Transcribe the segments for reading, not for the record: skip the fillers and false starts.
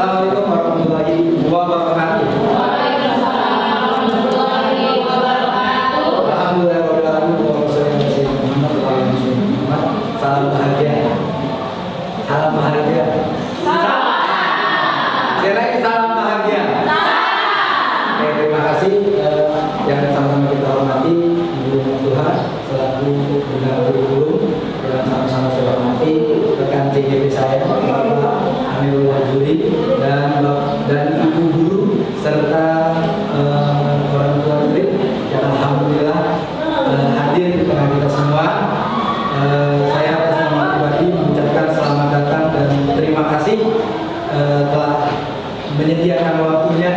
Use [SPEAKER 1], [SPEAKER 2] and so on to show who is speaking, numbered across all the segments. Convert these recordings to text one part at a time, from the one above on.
[SPEAKER 1] Assalamualaikum warahmatullahi wabarakatuh.
[SPEAKER 2] Waalaikumsalam warahmatullahi wabarakatuh.
[SPEAKER 1] Salam bahagia. Salam bahagia. Sekali lagi salam bahagia. Oke, terima kasih yang sama-sama kita hormati Ibu Tuhan selaku Bunda Kurikulum, dan sama-sama saya hormati rekan CGP saya Bapak Amirul Wajuri dan Ibu Guru serta orang tua murid yang alhamdulillah hadir di tengah kita semua. Saya atas nama pribadi mengucapkan selamat datang dan terima kasih telah menyediakan waktunya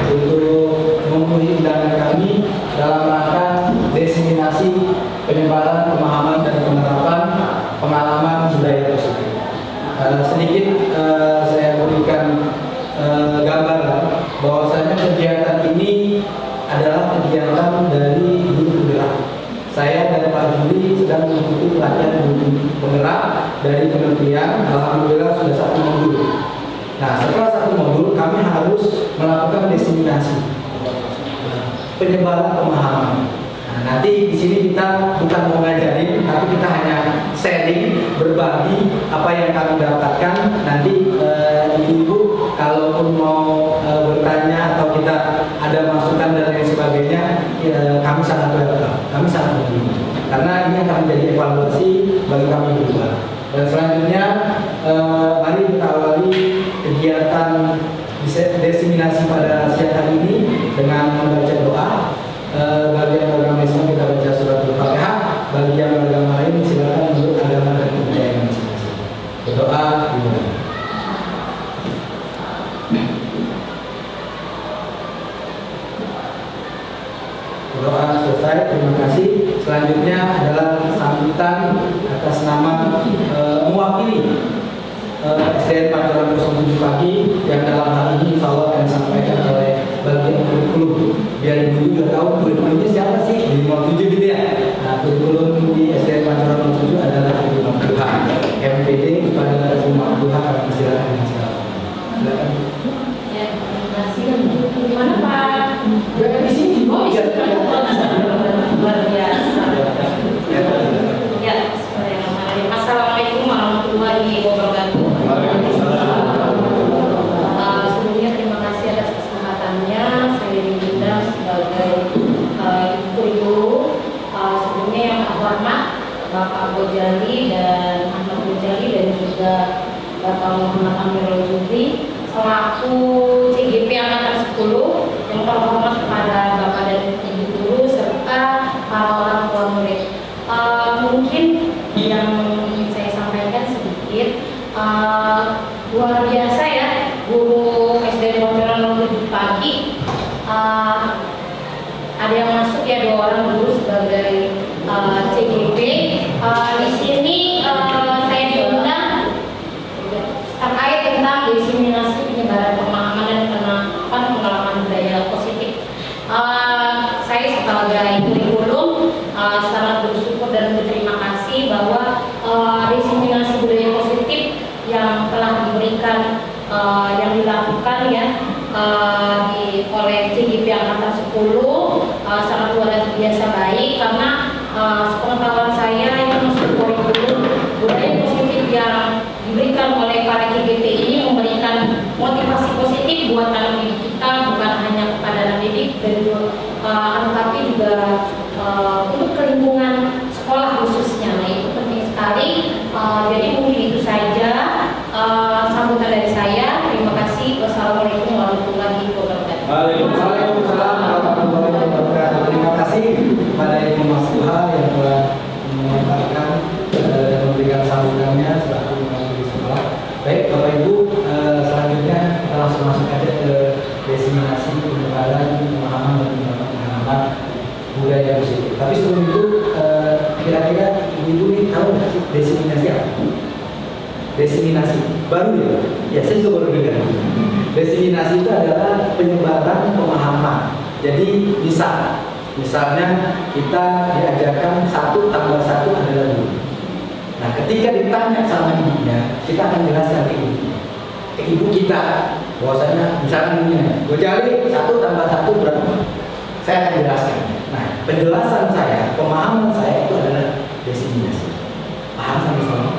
[SPEAKER 1] untuk memenuhi undangan kami dalam rangka diseminasi penyebaran pemahaman dan penerapan pengalaman budaya positif. Sedikit saya berikan gambaran bahwasanya kegiatan ini adalah kegiatan dari guru penggerak. Saya dan Pak Juli sedang mengikuti pelatihan guru penggerak dari kementerian. Alhamdulillah sudah 1 modul. Nah, setelah 1 modul kami harus melakukan diseminasi penyebaran pemahaman. Nah, nanti di sini kita bukan mau ngajarin, tapi kita hanya sharing, berbagi apa yang kami dapatkan. Nanti ibu-ibu kalaupun mau bertanya atau kita ada masukan dan lain sebagainya, kami sangat welcome, kami sangat berterima karena ini akan menjadi evaluasi bagi kami berdua. Dan selanjutnya mari kita awali kegiatan diseminasi pada siang hari ini dengan membaca doa. Bagi yang beragama Islam kita baca surat Al-Fatihah, bagi yang beragama lain silakan menurut agama dan kepercayaan masing-masing. Berdoa dimulai. Doa selesai, terima kasih. Selanjutnya adalah sambutan atas nama mewakili SDN Pancoran 07 pagi yang dalam hal ini insya Allah akan disampaikan oleh bagian kurikulum. Biar ibu juga tahu kurikulumnya siapa sih di 07 gitu ya. Nah, kurikulum di SDN Pancoran 07 adalah Ibu Mabduha, MPD kepada Ibu Mabduha. Kami silakan dengan segala. Silakan.
[SPEAKER 2] Ya, terima kasih. Gimana Pak?
[SPEAKER 1] Di sini.
[SPEAKER 2] Oh, iya. Luar biasa. Ya, Assalamualaikum warahmatullahi wabarakatuh. Sebelumnya terima kasih atas kesempatannya. Saya diundang sebagai guru. Sebelumnya yang terhormat Bapak Gojali dan Ahmad Gojali dan juga Bapak Muhammad Amirul Wajuri selaku CGP Angkatan 10, yang terhormat kepada Bapak dan Ibu guru serta para orang tua murid. Mungkin yang ingin saya sampaikan sedikit, luar biasa ya guru SD Pancoran 07 pagi. Ada yang masuk ya 2 orang guru sebagai CGP. Di sini saya diundang terkait tentang diseminasi penyebaran pemahaman dan penerapan pengalaman budaya positif. Saya sebagai kurikulum sangat bersyukur dan berterima kasih bahwa diseminasi budaya positif yang telah diberikan, yang dilakukan ya oleh CGP Angkatan 10 sangat luar biasa baik, karena sepengetahuan saya itu masuk kurikulum budaya positif yang diberikan oleh para CGP ini memberikan motivasi positif buat anak didik kita, bukan hanya kepada anak didik dan tetapi juga untuk lingkungan sekolah khususnya. Nah, itu penting sekali. Jadi mungkin itu saja sambutan dari saya. Terima kasih. Wassalamualaikum warahmatullahi wabarakatuh.
[SPEAKER 1] Waalaikumsalam warahmatullahi wabarakatuh. Terima kasih kepada Ibu Mabduha yang telah menyampaikan dan memberikan sambutannya selaku di sekolah. Baik, Bapak Ibu, selanjutnya kita langsung masuk aja ke diseminasi penyebaran pemahaman dan pengalaman budaya positif. Tapi sebelum itu, kira-kira Ibu ini tahu nggak sih diseminasi apa? Diseminasi baru ya? Ya, saya juga baru dengar. Diseminasi itu adalah penyebaran pemahaman. Jadi misalnya kita diajarkan 1 tambah 1 adalah 2. Nah, ketika ditanya sama ibunya, kita akan jelaskan ke ibu kita. Bahwasanya misalkan begini, gue cari 1 tambah 1 berapa? Saya akan jelaskan. Nah, penjelasan saya, pemahaman saya itu adalah diseminasi. Paham sampai sana?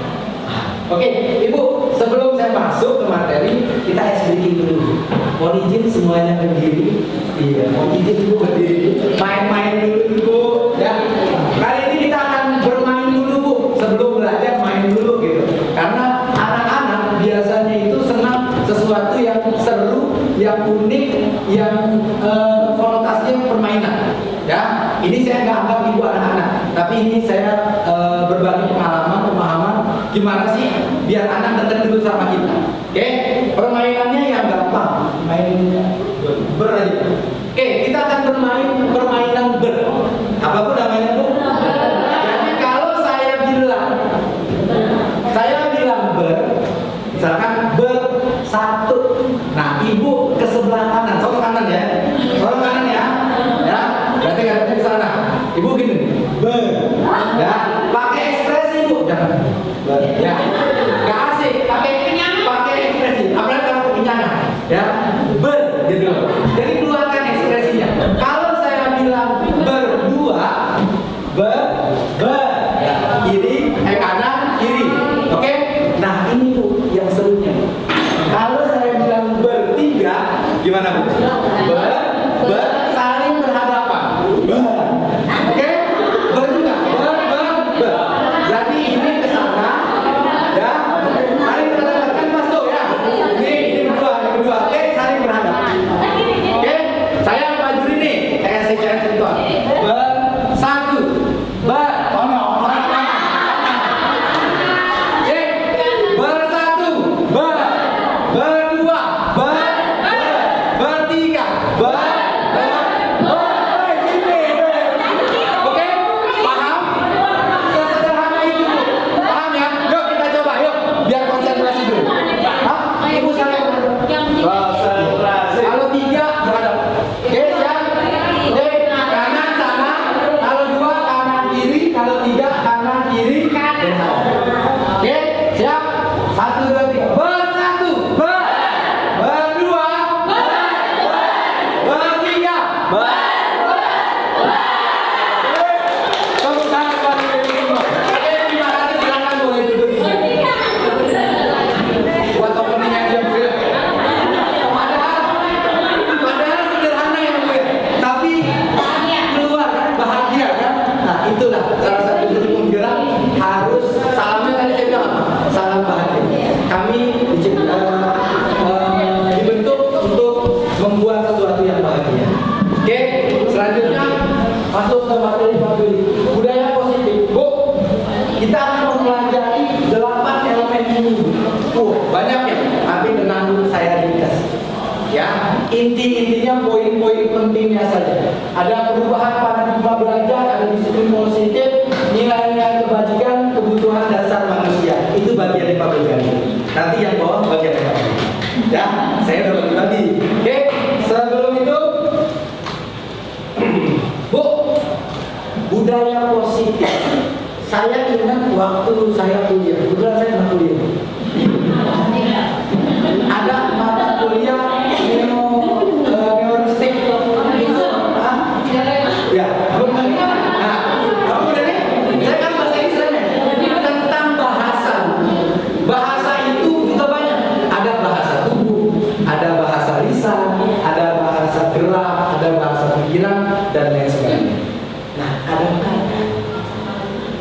[SPEAKER 1] Paham. Oke, Ibu, sebelum saya masuk ke materi, kita ice breaking dulu. Mohon izin semuanya berdiri. Iya, mohon izin Ibu berdiri. Main-main dulu Ibu. Ya. Kali ini kita akan bermain dulu Bu. Sebelum belajar main dulu gitu. Karena anak-anak biasanya itu senang sesuatu yang seru, yang unik, yang konotasinya permainan. Ya, ini saya nggak anggap Ibu anak-anak, tapi ini saya berbagi pengalaman, pemahaman gimana sih biar anak dekat dulu sama kita. Oke, permainannya yang gampang, mainnya ber aja. Oke, kita akan bermain permainan ber. Apapun namanya Bu. Jadi kalau saya bilang ber, misalkan ber 1. Nah, Ibu ke sebelah kanan, soal kanan ya, soal kanan ya, ya. Berarti nggak di sana. Ibu gini, ber, ya. Pakai ekspresi Bu, jangan. Ber, ya. Nggak asik, pakai ekspresi. Apalagi kalau kekenyangan, ya. Ber, gitu. Jadi keluarkan ekspresinya. Kalau saya bilang berdua, ber, ya. Kiri, kanan, kiri. Oke? Nah ini Bu yang serunya. Kalau saya bilang bertiga, gimana Bu? Ber, saling berhadapan. Oke? Ber juga. Ber. Jadi ini ke sana, ya. Saling berhadapan kan masuk ya. Ini kedua. Oke, saling berhadapan. Oke? Saya maju ini. Saya contoh. Ber, 1. Ber. Masuk ke materi budaya positif. Bu, kita akan mempelajari 8 elemen ini. Banyak ya, tapi tenang dulu saya dikasih. Ya, inti-intinya poin-poin pentingnya saja. Ada perubahan paradigma belajar, ada disiplin positif, nilai-nilai kebajikan, kebutuhan dasar manusia. Itu bagian 15 kali. Nanti yang bawah bagian 15. Ya, saya udah bagi-bagi. Oke, sebelum itu Bu, budaya positif. Saya ingat waktu saya kuliah, kebetulan saya pernah kuliah. Ada mata kuliah neuristik itu, ya. Nah, kamu udah nih? Saya kan bahasa Inggrisnya tentang bahasa. Bahasa itu juga banyak. Ada bahasa tubuh, ada bahasa lisan, ada bahasa gerak, ada bahasa pikiran dan lain sebagainya. Nah, kadang-kadang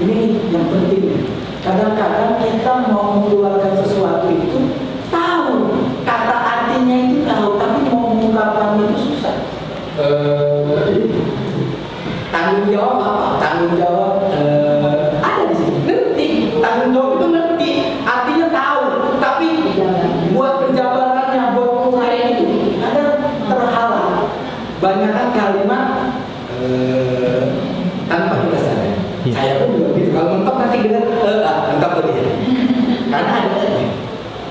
[SPEAKER 1] ini yang pentingnya. Kadang-kadang kita mau mengeluarkan sesuatu itu tahu, kata artinya itu tahu, tapi mau mengungkapkan itu susah. Tanggung jawab apa? Tanggung jawab ada di sini. Ngerti. Tanggung jawab itu ngerti, artinya tahu, tapi buat penjabarannya, buat penguraian itu ada terhalang. Banyak kalimat tanpa kita sadar. Saya pun juga gitu. Kalau mentok nanti dengan mentok dia. Karena ada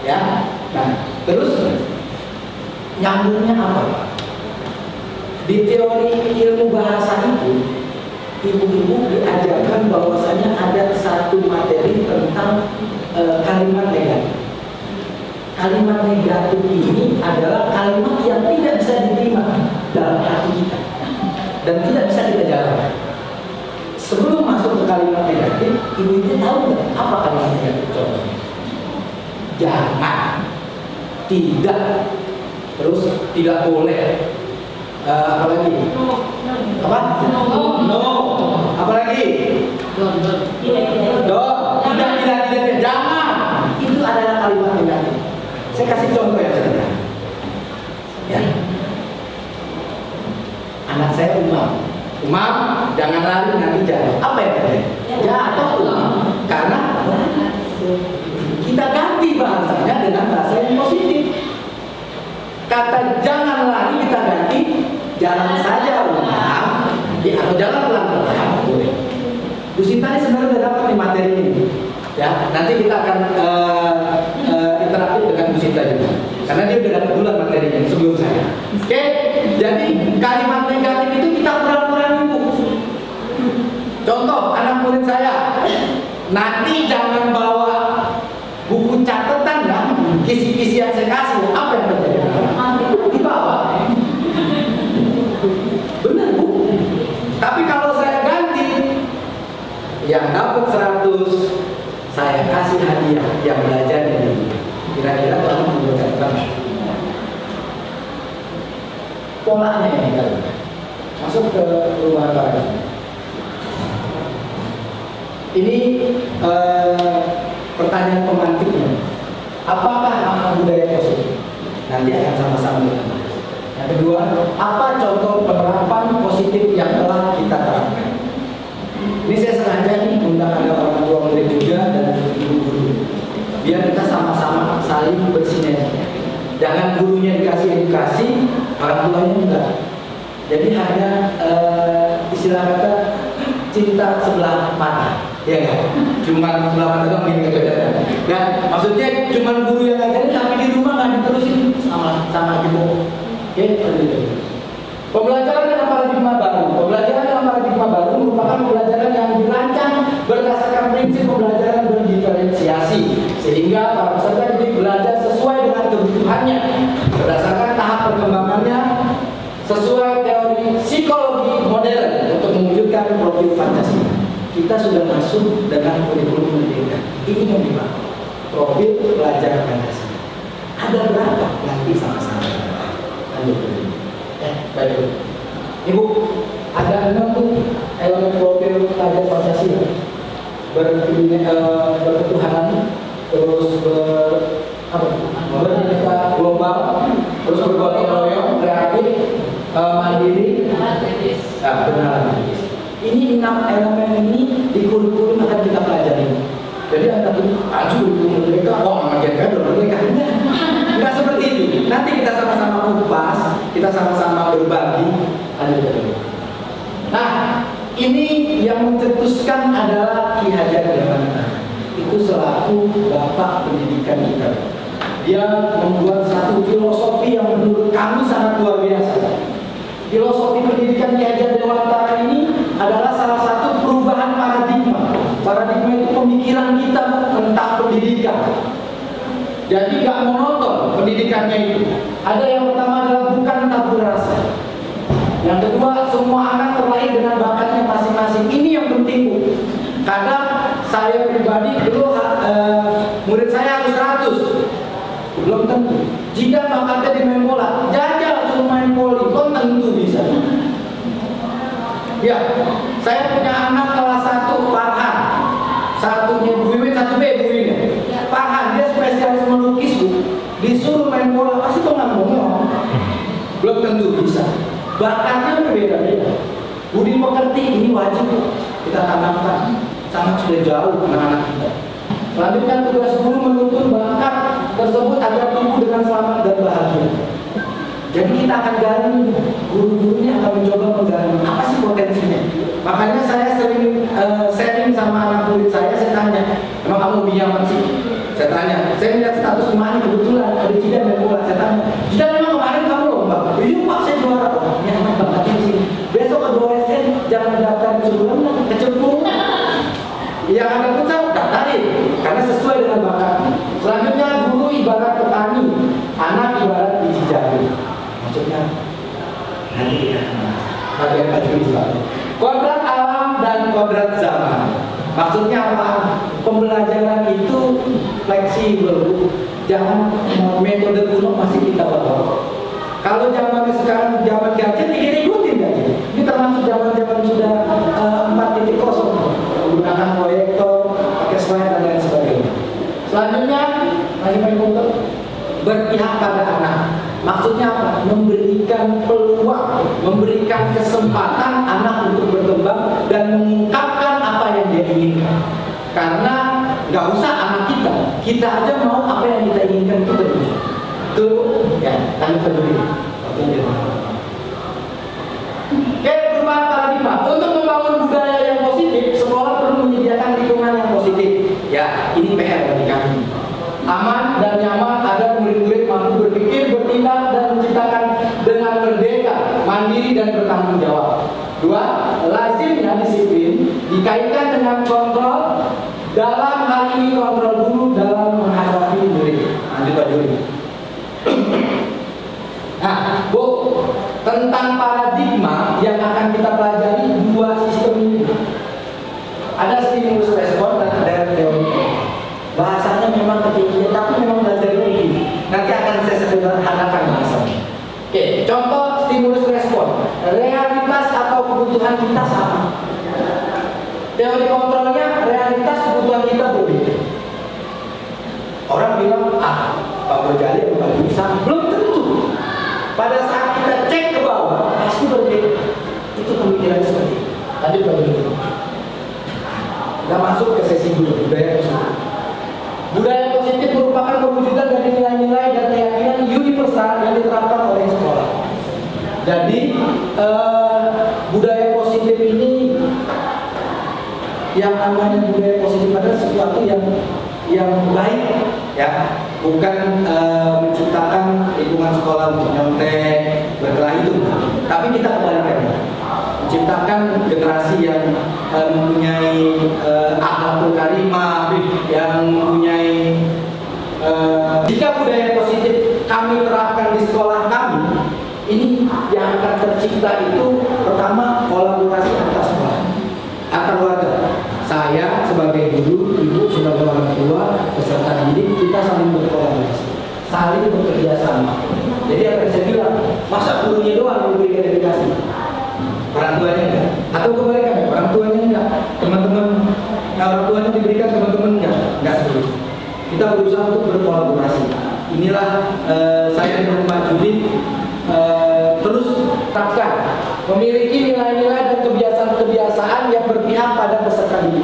[SPEAKER 1] ya. Nah, terus nyambungnya apa? Di teori ilmu bahasa itu, ibu-ibu diajarkan bahwasanya ada satu materi tentang kalimat negatif. kalimat negatif ini adalah kalimat yang tidak bisa diterima dalam hati kita dan tidak bisa kita jalankan. Sebelum masuk ke kalimat negatif, ibu-ibu tahu nggak apa kalimat negatif? Contohnya, jangan, tidak, terus tidak boleh, apa lagi? Apa? No. Apa lagi? Don't. Tidak, jangan. Itu adalah kalimat negatif. Saya kasih contoh yang sederhana. Ya. Anak saya Umam, jangan lari nanti jatuh. Apa yang terjadi? Jatuh Umam. Karena kita ganti bahasanya dengan bahasa yang positif. Kata jangan lari kita ganti jalan saja Umam, atau jalan pelan-pelan. Boleh. Bu Sinta ini sebenarnya sudah dapat di materi ini. Ya, nanti kita akan interaktif dengan Bu Sinta juga. Karena dia sudah dapat duluan materinya sebelum saya. Oke, jadi kalimat negatif itu kita kurang-kurangin Bu. Contoh, anak murid saya, nanti jangan bawa buku catatan ya, kisi-kisi yang saya kasih. Apa yang terjadi? Dibawa. Benar Bu. Tapi kalau saya ganti, yang dapat 100 saya kasih hadiah yang belajar ini. Kira-kira kamu membuat catatan. Polanya yang kita lakukan. Masuk ke rumah para. Ini pertanyaan pemantiknya. Apakah amal budaya positif? Nanti akan sama-sama kita bahas. Yang kedua, apa contoh penerapan positif yang telah kita terapkan? Ini saya sengaja nih undang ada orang tua murid juga dan guru-guru, biar kita sama-sama saling bersinergi. Jangan gurunya dikasih edukasi, orang tuanya enggak. Jadi hanya istilah kata cinta sebelah mata, ya enggak? Cuman sebelah mata doang gini kebetulan. Dan maksudnya cuman guru yang ngajarin, tapi di rumah nggak diterusin sama ibu. Oke, pembelajaran dengan paradigma baru. Pembelajaran dengan paradigma baru merupakan pembelajaran yang dirancang berdasarkan prinsip pembelajaran berdiferensiasi, sehingga para peserta didik belajar sesuai dengan kebutuhannya, berdasarkan tahap perkembangannya, sesuai teori psikologi modern untuk mewujudkan profil Pancasila. Kita sudah masuk dengan kurikulum merdeka. Ini yang dimaksud profil pelajar Pancasila. Ada berapa? Nanti sama-sama. Lanjut. Baik. Ibu, ada 6 elemen profil pelajar Pancasila. Berketuhanan, terus bernegara global, terus bergotong royong, kreatif, mandiri, benar. Ini 6 elemen ini di kurikulum akan kita pelajari. Jadi anda tuh kurikulum merdeka, mengajarkan merdeka. Enggak seperti itu. Nanti kita sama-sama kupas, kita sama-sama berbagi. Nah, ini yang mencetuskan adalah Ki Hajar Dewantara. Itu selaku bapak pendidikan kita. Dia membuat satu filosofi yang menurut kami sangat luar biasa. Filosofi pendidikan Ki Hajar Dewantara ini adalah salah satu perubahan paradigma. Paradigma itu pemikiran kita tentang pendidikan. Jadi gak monoton pendidikannya itu. Ada yang pertama adalah bukan tabur rasa. Yang kedua, semua anak terlahir dengan bakatnya masing-masing. Ini yang penting Bu. Kadang saya pribadi dulu murid saya harus 100. Belum tentu. Jika bakatnya di main bola, jajal suruh main voli, belum tentu bisa. Ya, saya punya anak kelas 1 Farhan. Satunya Bu Wiwin, satu B Bu Wiwin. Farhan dia spesialis melukis Bu. Disuruh main bola pasti bengong-bengong. Belum tentu bisa. Bakatnya berbeda-beda. Budi pekerti ini wajib kita tanamkan. Sangat sudah jauh anak-anak kita. Selanjutnya tugas guru menuntun bakat tersebut agar tumbuh dengan selamat dan bahagia. Jadi kita akan gali, guru-gurunya akan mencoba menggali apa sih potensinya. Makanya saya sering sharing sama anak murid saya tanya, emang kamu biang apa sih? Saya tanya, saya lihat status rumah ini kebetulan ada Jidan dan bola. Saya tanya, Jidan memang kemarin kamu lomba? Iya Pak, saya juara. Ya emang bakatnya di sini. Besok ke 2SN jangan daftar sebelumnya kecemplung. Yang ada futsal daftarin karena sesuai dengan bakat. Selanjutnya guru ibarat petani Nanti kita akan bahas bagian kedua. Kodrat alam dan kodrat zaman. Maksudnya apa? Pembelajaran itu fleksibel. Jangan metode kuno masih kita bawa. Kalau zaman sekarang zaman gadget, kita ikutin gadget. Ini termasuk zaman-zaman sudah 4.0, menggunakan proyektor, pakai slide dan lain sebagainya. Selanjutnya, masih main komputer, berpihak pada anak. Maksudnya apa? Memberikan peluang, memberikan kesempatan anak untuk berkembang dan mengungkapkan apa yang dia inginkan. Karena nggak usah anak kita aja mau apa yang kita inginkan itu terwujud. Itu ya, kami peduli. Oke, perubahan paradigma. Untuk membangun budaya yang positif, sekolah perlu menyediakan lingkungan yang positif. Ya, ini PR bagi kami. Aman dan nyaman agar murid-murid mampu berpikir, bertindak, dan menciptakan dengan merdeka, mandiri, dan bertanggung jawab. 2. Lazimnya disiplin dikaitkan dengan kontrol. Dalam hal ini kontrol guru dalam menghadapi murid. Lanjut Pak Juri. Nah, Bu, tentang paradigma yang akan kita pelajari 2 sistem ini. Ada stimulus respon dan ada teori. Bahasanya memang ketinggian, tapi memang belajarnya begini. Nanti akan saya sederhanakan bahasanya. Oke, contoh stimulus respon. Realitas atau kebutuhan kita sama. Teori kontrolnya, realitas kebutuhan kita berbeda. Orang bilang, Pak Bojali bukan bisa, belum tentu. Pada saat kita cek ke bawah, pasti berbeda. Itu pemikiran seperti itu. Tadi bagaimana? Kita masuk ke sesi budaya positif. Budaya positif merupakan perwujudan dari nilai-nilai dan keyakinan universal yang diterapkan oleh sekolah. Jadi budaya positif ini, yang namanya budaya positif adalah sesuatu yang baik, ya, bukan menciptakan lingkungan sekolah untuk nyontek, berkelahi itu, tapi kita kembalikan, menciptakan generasi yang mempunyai akhlakul karimah, yang mempunyai jika budaya positif kami terapkan di sekolah kami, ini yang akan tercipta itu pertama kolaborasi antar sekolah, antar warga. Saya sebagai guru, ibu sebagai orang tua, peserta didik, kita saling berkolaborasi, saling bekerja sama. Jadi apa yang saya bilang, masa gurunya doang yang memberikan edukasi, orang tuanya enggak, atau kebalikannya, orang tuanya enggak, teman-teman, orang tuanya diberikan, teman-teman enggak seperti itu. Kita berusaha untuk berkolaborasi. Inilah saya dengan Pak Judi terus terapkan, memiliki nilai-nilai dan kebiasaan-kebiasaan yang berpihak pada peserta didik.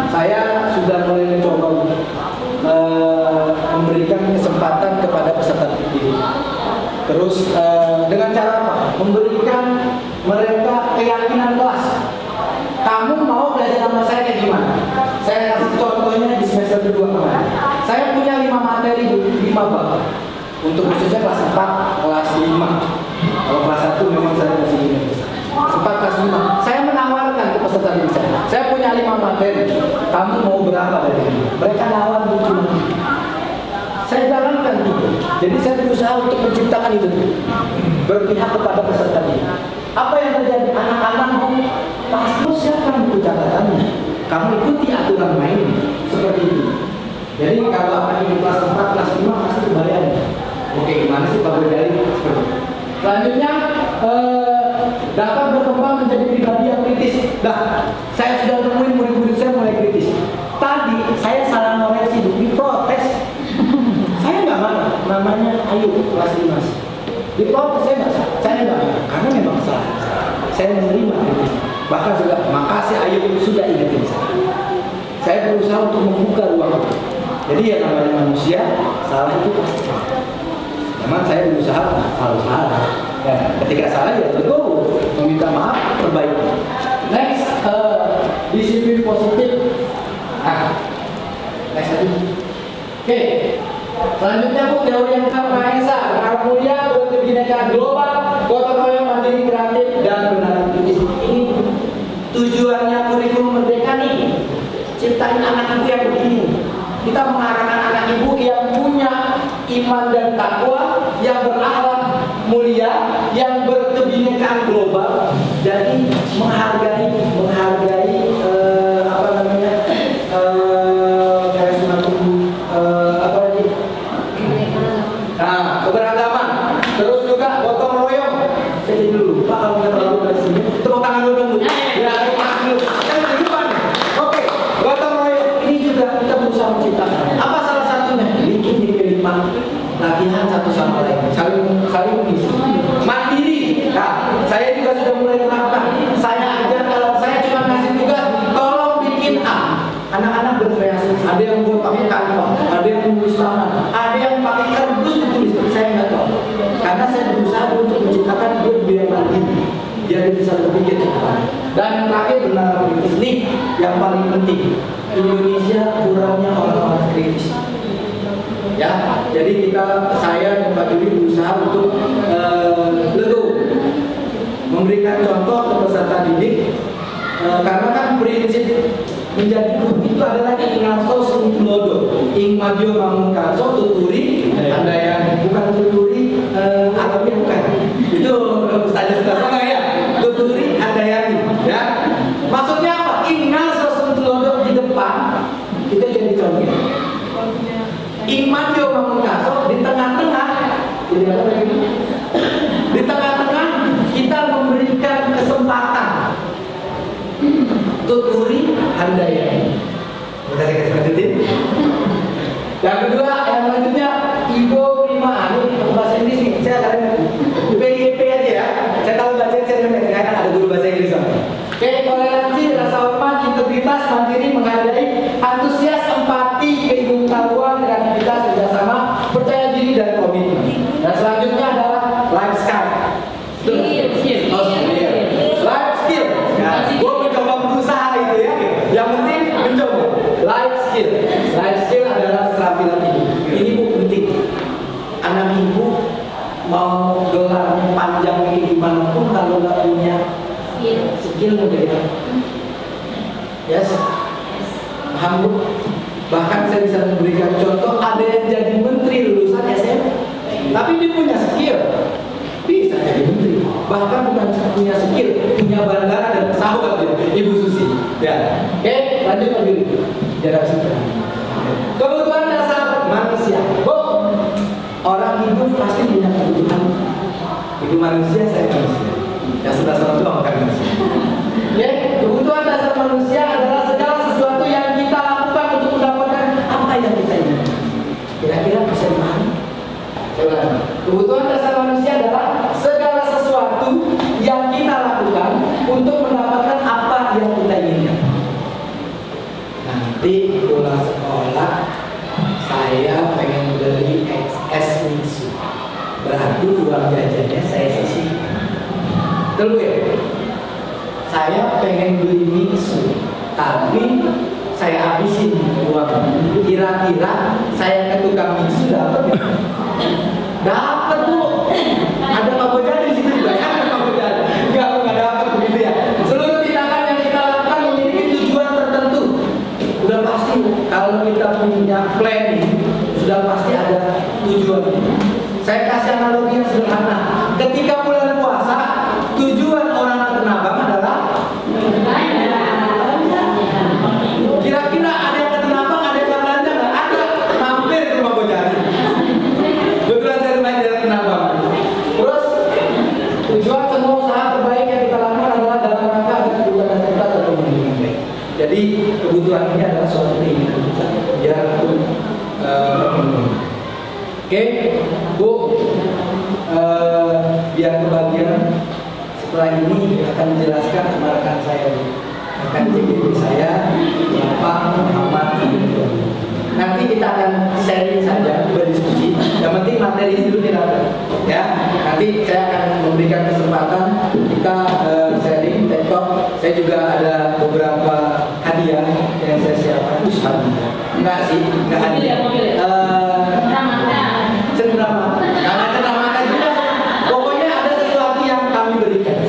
[SPEAKER 1] Saya sudah mulai mencoba memberikan kesempatan kepada peserta didik. Terus dengan cara apa? Memberikan mereka keyakinan kelas. Kamu mau belajar sama saya kayak gimana? Saya kasih contohnya di semester kedua kemarin. Saya punya 5 materi, 5 bab. Untuk khususnya kelas 4, kelas 5. Kalau kelas 1 memang saya masih ini. Kelas 4, kelas 5. Saya menawarkan ke peserta didik saya. Saya punya 5 materi. Kamu mau berapa dari ini? Mereka nawar lucu. Saya jalankan itu. Jadi saya berusaha untuk menciptakan itu. Berpihak kepada peserta didik. Apa yang terjadi? Anak-anak mau pasti siapkan buku catatannya. Kamu ikuti aturan main seperti itu. Jadi kalau akan di kelas 4, kelas 5 pasti kebayang. Oke, gimana sih Pak Bojali? Selanjutnya dapat berkembang menjadi pribadi yang kritis. Nah, saya sudah temuin murid-murid saya mulai kritis. Tadi saya salah ngoreksi, diprotes. Saya nggak marah, namanya Ayu kelas 5. Diprotes saya nggak marah, karena memang salah. Saya menerima kritis. Bahkan juga makasih Ayu sudah ingetin saya. Saya berusaha untuk membuka ruang itu. Jadi ya namanya manusia, salah itu pasti. Memang saya berusaha harus salah. Ya, ketika salah ya tentu meminta maaf, perbaiki. Next, disiplin positif. Next lagi. Oke. Selanjutnya Bu, teori yang Mahesa, berharap mulia, berkebinekaan global, gotong royong, mandiri, kreatif, dan benar kritis. Ini tujuannya kurikulum merdeka nih. Ciptain anak ibu yang begini. Kita mengarahkan anak ibu yang punya iman dan takwa, yang berakhlak mulia, yang berkebinekaan global, jadi menghargai apa namanya kayak semacam apa lagi? Nah, keberagaman. Terus juga gotong royong. Saya jadi lupa kalau kita terlalu dari sini. Tepuk tangan dulu dong. Ya, tepuk tangan dulu. Kan di depan. Oke, gotong royong ini juga kita berusaha menciptakan. Apa salah satunya? Bikin DP5 latihan satu sama lain, saling mengisi. Mandiri. Nah, saya juga sudah mulai terapkan. Saya ajar kalau saya cuma ngasih tugas, tolong bikin A. Anak-anak berkreasi. Ada yang buat pakai kanvas, ada yang menulis tangan, ada yang pakai kardus ditulis. Saya nggak tahu. Karena saya berusaha untuk menciptakan dia biar mandiri, biar dia bisa berpikir cepat. Dan yang terakhir benar ini yang paling penting. Indonesia kurangnya orang-orang kritis. Ya, jadi saya dan Pak Juri berusaha untuk memberikan contoh ke peserta didik, karena kan prinsip menjadi guru itu adalah ingarso sing tulodo, ing madio mamungkarso tuturi, ada yang bukan tuturi atau bukan, itu saja sudah sama ya, tuturi ada yang ya, maksudnya apa? Ingarso sing tulodo di depan kita jadi contoh. Iman yo mamungkaso di tengah-tengah, di tengah-tengah kita memberikan kesempatan tuturi handayani. Bisa saya kasih lanjutin? Yang kedua, yang selanjutnya Ibu Prima ini bahasa Inggris nih, saya akan PIP aja ya. Saya tahu baca saya karena ada guru bahasa Inggris. Oke, toleransi, rasa hormat, integritas, mandiri, menghargai, antusias, empati, keilmuan, kreativitas, kerjasama, percaya diri dan komitmen. Dan selanjutnya adalah life skill. Life skill. Ya, gue mencoba berusaha itu ya. Yang penting mencoba. Life skill. Life skill adalah keterampilan hidup. Ini bu penting. Anak ibu mau gelarnya panjang ini gimana pun kalau nggak punya skill menjadi yes, paham bu? Bahkan saya bisa memberikan contoh, ada yang jadi menteri lulusan SM, tapi dia punya skill, bisa jadi menteri. Bahkan bukan punya skill, punya bandara dan pesawat ya, Ibu Susi. Ya, oke, lanjut lagi. Jarak situ. Kebutuhan dasar manusia. Bu, orang hidup pasti punya kebutuhan. Itu manusia, saya manusia. Yang sebelah sana itu bukan manusia. Ya, kebutuhan dasar manusia adalah segala sesuatu yang kita lakukan untuk mendapatkan apa yang kita inginkan. Kira-kira bisa dipahami? Coba. Kebutuhan dasar manusia adalah segala sesuatu yang kita lakukan untuk mendapatkan apa yang kita inginkan. Nanti pulang sekolah saya pengen beli XS Mixu. Berarti uang jajannya saya sisihkan. Dulu ya, saya pengen beli mixu, tapi saya habisin uang. Kira-kira saya ke tukang mixu dapat nggak? Dapat bu. Ada Pak Bojan di situ juga ya, ada Pak Bojan. Nggak dapat begitu ya. Seluruh tindakan yang kita lakukan memiliki tujuan tertentu. Udah pasti kalau kita punya planning, sudah pasti ada tujuan. Saya kasih analogi yang sederhana. Ketika bulan puasa, tujuan orang ke Tanah Abang adalah kira-kira ada yang ke Tanah Abang, ada yang belanja nggak? Ada, mampir ke rumah Bojari. Betulan saya main di Tanah Abang. Terus tujuan semua usaha terbaik yang kita lakukan adalah dalam rangka agar kebutuhan dasar kita terpenuhi dengan baik. Jadi kebutuhan ini adalah suatu keinginan kita biar terpenuhi. Oke, Bu, biar kebagian. Setelah ini akan menjelaskan kepada rekan saya, rekan JGP saya, Bapak Muhammad. Nanti kita akan sharing saja, berdiskusi. Yang penting materi ini dulu didapat, ya. Nanti saya akan memberikan kesempatan kita sharing, TikTok. Saya juga ada beberapa hadiah yang saya siapkan. Hadiah? Enggak sih, enggak hadiah. Cenderamata. Karena cenderamata juga. Pokoknya ada sesuatu yang kami berikan.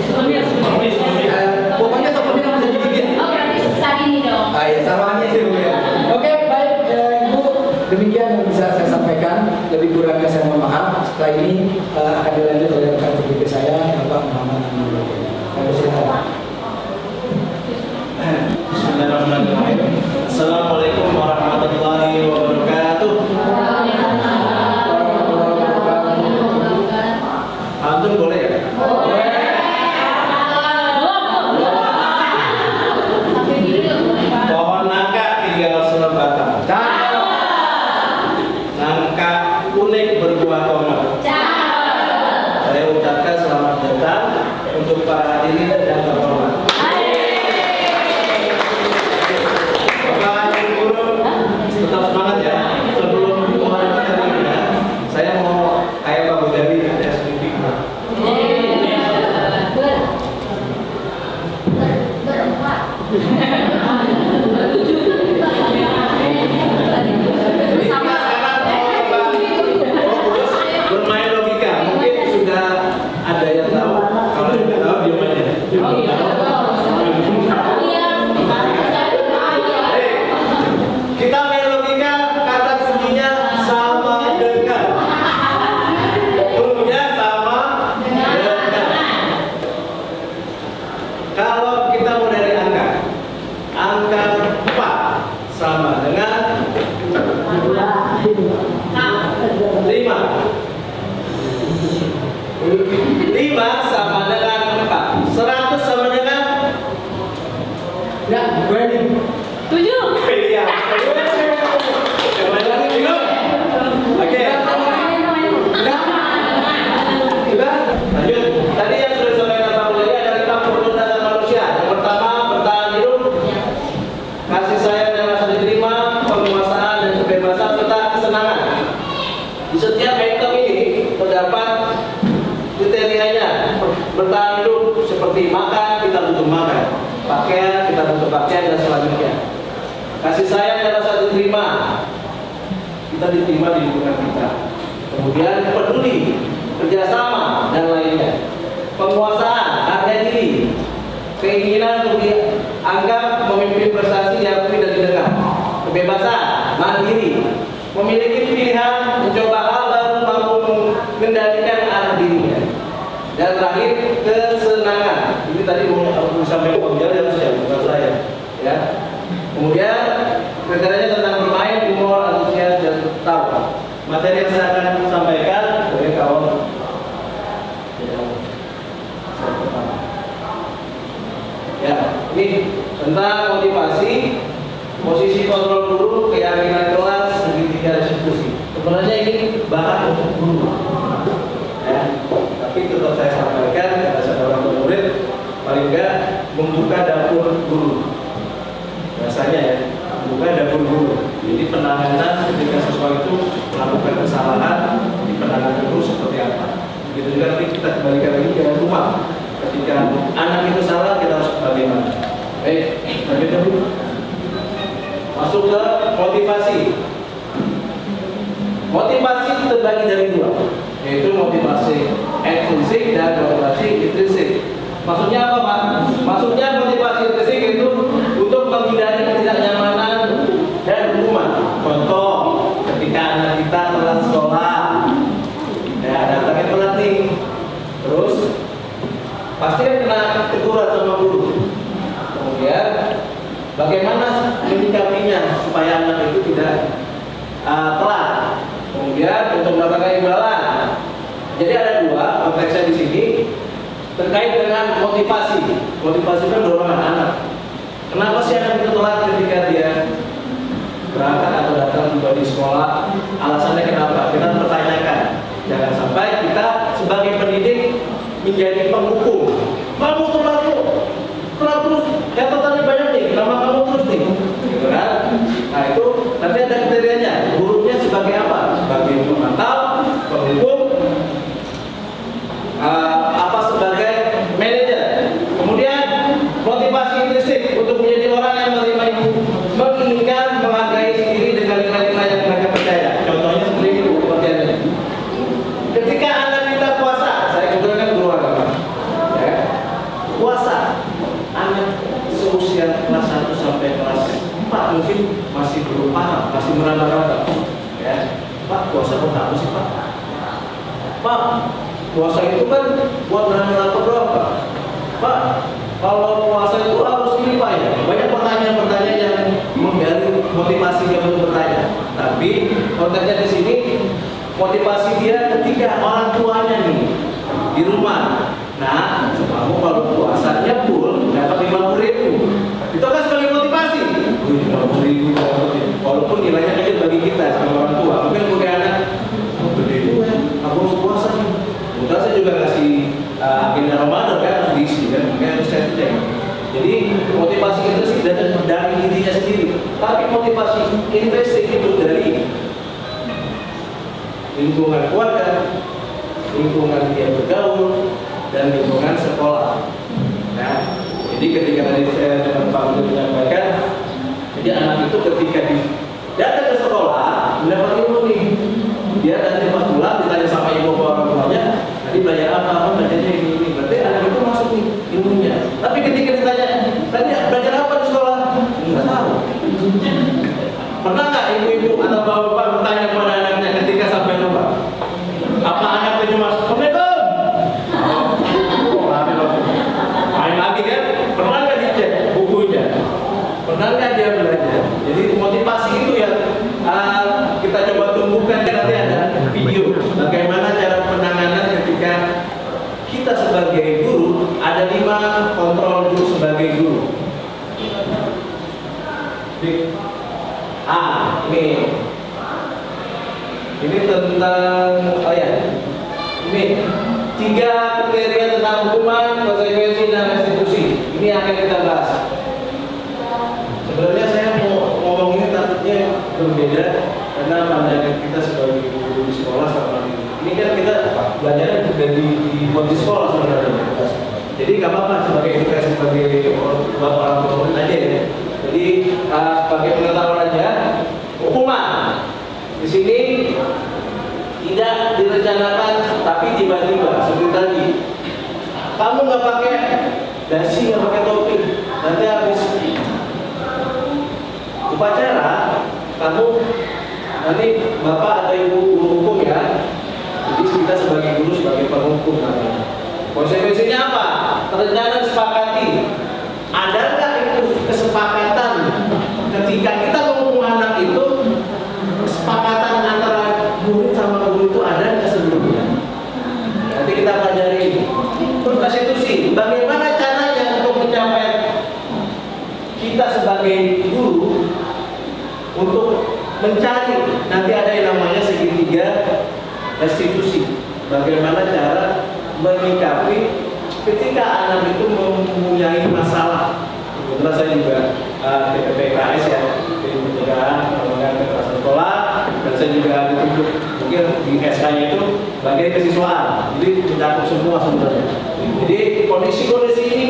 [SPEAKER 1] Pokoknya seperti yang bisa digigit.
[SPEAKER 2] Oh, berarti tadi ini dong.
[SPEAKER 1] Ya, sarannya sih Bu ya. Oke, baik Ibu. Demikian yang bisa saya sampaikan. Lebih kurangnya saya mohon maaf. Setelah ini akan dilanjut oleh rekan JGP saya, Bapak Muhammad. tangan dulu. Kami silakan.
[SPEAKER 3] Bismillahirrahmanirrahim. Assalamualaikum warahmatullahi wabarakatuh. Antum boleh ya? Pohon nangka tinggal selembatang. Nangka unik berbuah tomat. Saya ucapkan selamat datang untuk para hadirin yang terhormat. Tetap semangat ya. Sebelum mulai materinya, saya mau kayak Pak Budari ada sedikit. Bermain logika, mungkin sudah ada yang tahu. Kalau yang nggak tahu diam aja. Kita main logika, kata kuncinya sama dengan. Hurufnya sama dengan. Kalau kita mau dari angka 4 sama dengan 5. 5 sama dengan 4. 100 sama dengan
[SPEAKER 1] Ya, gue ini.
[SPEAKER 2] 7.
[SPEAKER 3] Iya. Kembali lagi bingung? Oke. Sudah? Lanjut. Tadi yang sudah disampaikan Pak Budari ada 5 produk dasar manusia. Yang pertama, bertahan hidup, kasih sayang dan rasa diterima, penguasaan dan kebebasan serta kesenangan. Di setiap item ini terdapat kriterianya. Bertahan hidup seperti makan, kita butuh makan. Pakaian, kita butuh pakaian dan selanjutnya. Kasih sayang dan rasa diterima, kita diterima di lingkungan kita. Kemudian peduli, kerjasama dan lainnya. Penguasaan, harga diri, keinginan untuk dianggap memimpin prestasi diakui dan didengar. Kebebasan, mandiri, memiliki pilihan, mencoba hal baru, mampu mengendalikan arah dirinya. Dan terakhir, kesenangan. Ini tadi mau disampaikan Pak Budari harus ya, bukan saya. Ya. Kemudian kriterianya tentang bermain, humor, antusias, dan tertawa. Materi yang saya akan sampaikan dari kawan ya, ini tentang motivasi, posisi kontrol guru, keyakinan kelas, segitiga diskusi. Sebenarnya ini bahan untuk guru. Ya, tapi tetap saya sampaikan karena saya orang murid, paling enggak membuka dapur guru. Rasanya ya, bukan dapur guru. Jadi penanganan ketika siswa itu melakukan kesalahan di penanganan guru seperti apa. Begitu juga nanti kita kembalikan lagi ke rumah. Ketika anak itu salah, kita harus bagaimana. Baik, lanjut dulu. Masuk ke motivasi. Motivasi terbagi dari 2, yaitu motivasi ekstrinsik dan motivasi intrinsik. Maksudnya apa, Pak? Maksudnya motivasi intrinsik itu untuk menghindari ketidaknyamanan dan hukuman. Contoh, ketika anak kita telat sekolah, ya datangnya telat nih, terus pasti kan kena teguran sama guru. Kemudian bagaimana menyikapinya supaya anak itu tidak telat. Kemudian untuk mendapatkan imbalan. Jadi ada 2 konteksnya di sini terkait dengan motivasi. Motivasi kan dorongan anak. Kenapa sih anak itu telat ketika dia berangkat atau datang di sekolah? Alasannya kenapa? Kita pertanyakan. Jangan sampai kita sebagai pendidik menjadi penghukum. Kamu telat tuh, telat terus. Catatannya banyak nih, nama kamu terus nih, gitu kan? Nah itu nanti ada kriterianya. Gurunya sebagai apa? Sebagai pemantau, penghukum, apa sebagai manajer. Kemudian motivasi intrinsik untuk menjadi orang yang menerima ilmu, menginginkan menghargai diri dengan nilai-nilai yang mereka percaya. Contohnya seperti ini pengertiannya. Ketika anak kita puasa, saya kebetulan kan guru agama, ya, puasa, anak seusia kelas 1 sampai kelas 4 mungkin masih belum paham, masih meraba-raba, ya. Pak, puasa buat apa sih, Pak? Pak, puasa itu kan buat nahan lapar doang, Pak. Pak, kalau puasa itu harus ini Pak ya. Banyak pertanyaan-pertanyaan yang menggali motivasi dia untuk bertanya. Tapi konteksnya di sini motivasi dia ketika orang tuanya nih di rumah. Nah, kamu kalau puasanya full dapat 50.000. Itu kan sebagai motivasi. 50.000 walaupun nilainya kecil bagi kita sebagai orang tua. Mungkin bagi anak, gede juga. Aku harus puasa nih. Kemudian saya juga kasih agenda Ramadan kan harus diisi kan, mungkin harus saya cek. Jadi motivasi itu sih dari dirinya sendiri. Tapi motivasi intrinsik itu dari lingkungan keluarga, lingkungan dia bergaul, dan lingkungan sekolah. Nah, jadi ketika tadi saya dengan Pak Guru menyampaikan, jadi anak itu ketika datang ke sekolah mendapat ilmu nih, dia nanti pas pulang ditanya sama ibu orang tuanya, tadi belajar apa belajarnya ini, berarti anak itu masuk nih ilmunya. Tapi ketika ditanya, tadi belajar apa di sekolah? Nggak tahu. Pernah nggak ibu-ibu atau bapak-bapak bertanya kepada anaknya ketika sampai rumah? Apa anaknya cuma Assalamualaikum? Main lagi kan? Pernah nggak dicek bukunya? Pernah nggak dia belajar? Jadi motivasi itu yang kita coba tumbuhkan. Nanti ada video bagaimana cara penanganan ketika kita sebagai guru, ada 5 kontrol guru sebagai guru. Ini tentang ini 3 kriteria tentang hukuman, konsekuensi dan restitusi. Ini akan kita bahas. Sebenarnya saya mau ngomong ini takutnya berbeda karena pandangan kita sebagai guru di sekolah sama ini kan kita belajarnya di sekolah sebenarnya. Jadi nggak apa-apa sebagai edukasi sebagai orang tua aja ya. Jadi sebagai pengetahuan aja, hukuman di sini tidak direncanakan tapi tiba-tiba seperti tadi. Kamu nggak pakai dasi, nggak pakai topi, nanti habis upacara kamu nanti bapak atau ibu guru hukum ya. Jadi kita sebagai guru sebagai penghukum namanya. Konsekuensinya apa? Terencana disepakati. Ada nggak itu kesepakatan ketika kita menghukum anak itu, kesepakatan antara guru sama guru itu ada nggak sebelumnya? Nanti kita pelajari. Terus restitusi, bagaimana caranya untuk mencapai kita sebagai guru untuk mencari nanti ada yang namanya segitiga restitusi. Bagaimana cara menyikapi ketika anak itu mempunyai masalah. Kebetulan saya juga PKS ya, jadi pencegahan penanganan kekerasan sekolah, dan saya juga ditunjuk mungkin di SK-nya itu bagian kesiswaan, jadi mencakup semua sebenarnya. Jadi kondisi-kondisi ini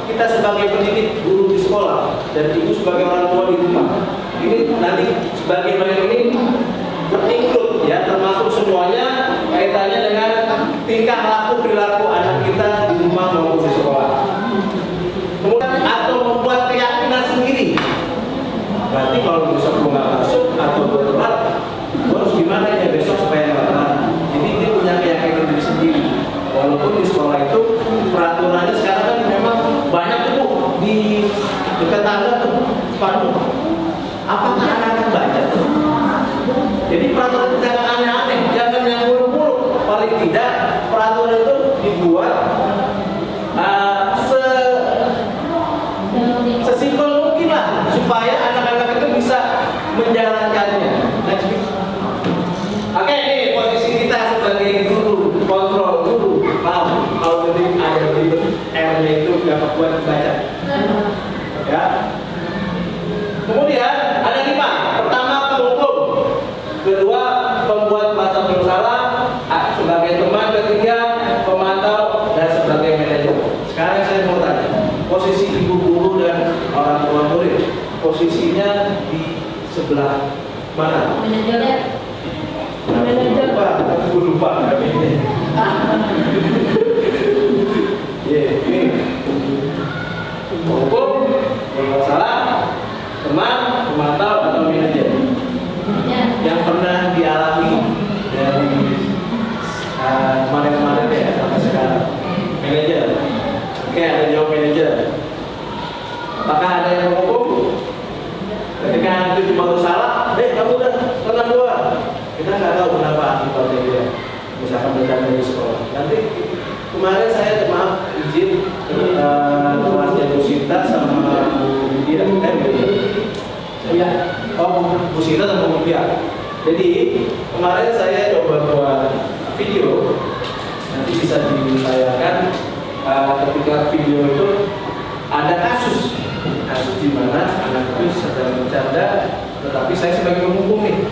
[SPEAKER 3] kita sebagai pendidik guru di sekolah dan ibu sebagai orang tua di rumah, ini nanti sebagai bagian ini berinclude ya, termasuk semuanya kaitannya dengan tingkah laku perilaku anak kita di rumah maupun di sekolah. Kemudian atau membuat keyakinan sendiri. Berarti kalau besok gue nggak masuk atau gue telat, gue harus gimana ya besok supaya nggak telat. Jadi dia punya keyakinan diri sendiri. Walaupun di sekolah itu peraturannya sekarang kan memang banyak tuh di dekat tangga tuh spanduk. Apakah anak-anak baca tuh? Jadi peraturan itu jangan aneh-aneh, jangan yang muluk-muluk. Paling tidak peraturan itu dibuat sesimpel mungkin lah supaya anak-anak itu bisa menjalankannya. Oke, ini posisi kita sebagai guru, kontrol guru. Paham? Kalau nanti ada ribet R-nya itu dapat buat dibaca. Ya. Kemudian ada 5. Pertama penghukum, kedua pembuat masa bersalah, sebagai teman, ketiga pemantau, dan sebagai manajer. Sekarang saya mau tanya, posisi ibu guru dan orang tua murid, posisinya di sebelah mana?
[SPEAKER 2] Manajernya.
[SPEAKER 3] Aku lupa. Ini penghukum, pembuat salah, teman, pemantau, atau manajer. Yang pernah dialami dari kemarin-kemarin ya sampai sekarang. Manajer. Oke, ada kemarin saya maaf izin kelasnya Bu Sinta sama Bu Dia, ya. Oh, Bu Sinta sama Bu Dia. Jadi kemarin saya coba buat video, nanti bisa ditayangkan. Ketika video itu ada kasus di mana anak itu sedang bercanda, tetapi saya sebagai pemukul nih,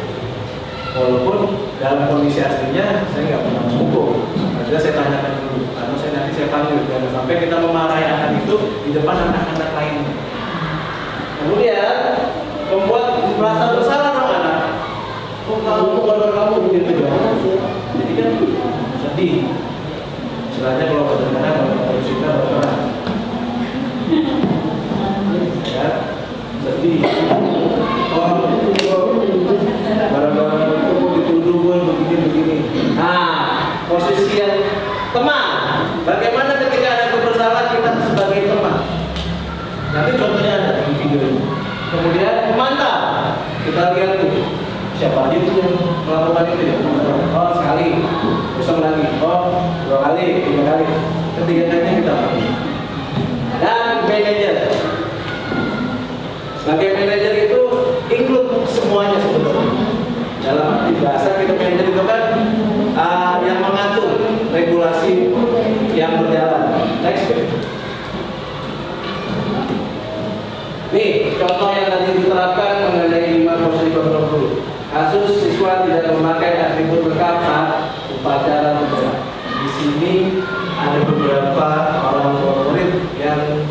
[SPEAKER 3] walaupun dalam kondisi aslinya saya nggak pernah memukul. Nanti saya tanyakan dulu, karena nanti saya panggil, jangan sampai kita memarahi anak itu di depan anak-anak lainnya. Kemudian membuat merasa bersalah dong anak. Kok kamu begitu ya? Jadi kan sedih. Istilahnya kalau kadang-kadang harus kita berperan, ya sedih. Barang-barang itu dituduh begini. Nah, posisi yang teman. Bagaimana ketika ada kebersalahan kita sebagai teman? Nanti contohnya ada di video ini. Kemudian pemantau, kita lihat tuh siapa aja tuh yang melakukan itu ya. Oh sekali, besok lagi. Oh 2 kali, 3 kali. Ketiga kalinya kita pakai. Dan manajer. Sebagai manajer itu include semuanya sebetulnya. Dalam arti bahasa kita manajer itu kan yang mengatur regulasi yang berjalan. Next. Nih, contoh yang tadi diterapkan mengenai 5 posisi kontrol dulu. Kasus siswa tidak memakai atribut lengkap saat upacara negara. Di sini ada beberapa orang tua murid yang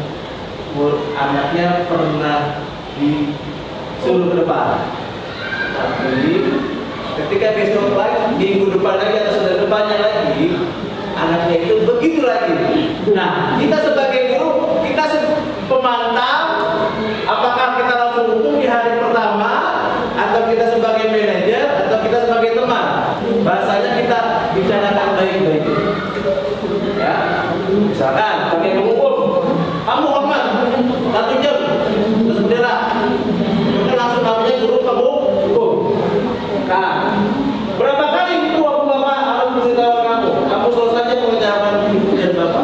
[SPEAKER 3] anaknya pernah disuruh ke depan. Tapi ketika besok lagi, minggu depan lagi atau sudah depannya lagi, anaknya itu begitu lagi. Nah, kita sebagai guru, kita pemantau, apakah kita langsung hukum di hari pertama, atau kita sebagai manajer, atau kita sebagai teman. Bahasanya kita bicarakan baik-baik. Ya, misalkan pakai penghukum, kamu hormat 1 jam, terus bendera, mungkin langsung namanya guru kamu hukum. Nah, berapa kali itu aku bapak harus memberitahu kamu? Kamu selesai pengejaran ibu dan bapak.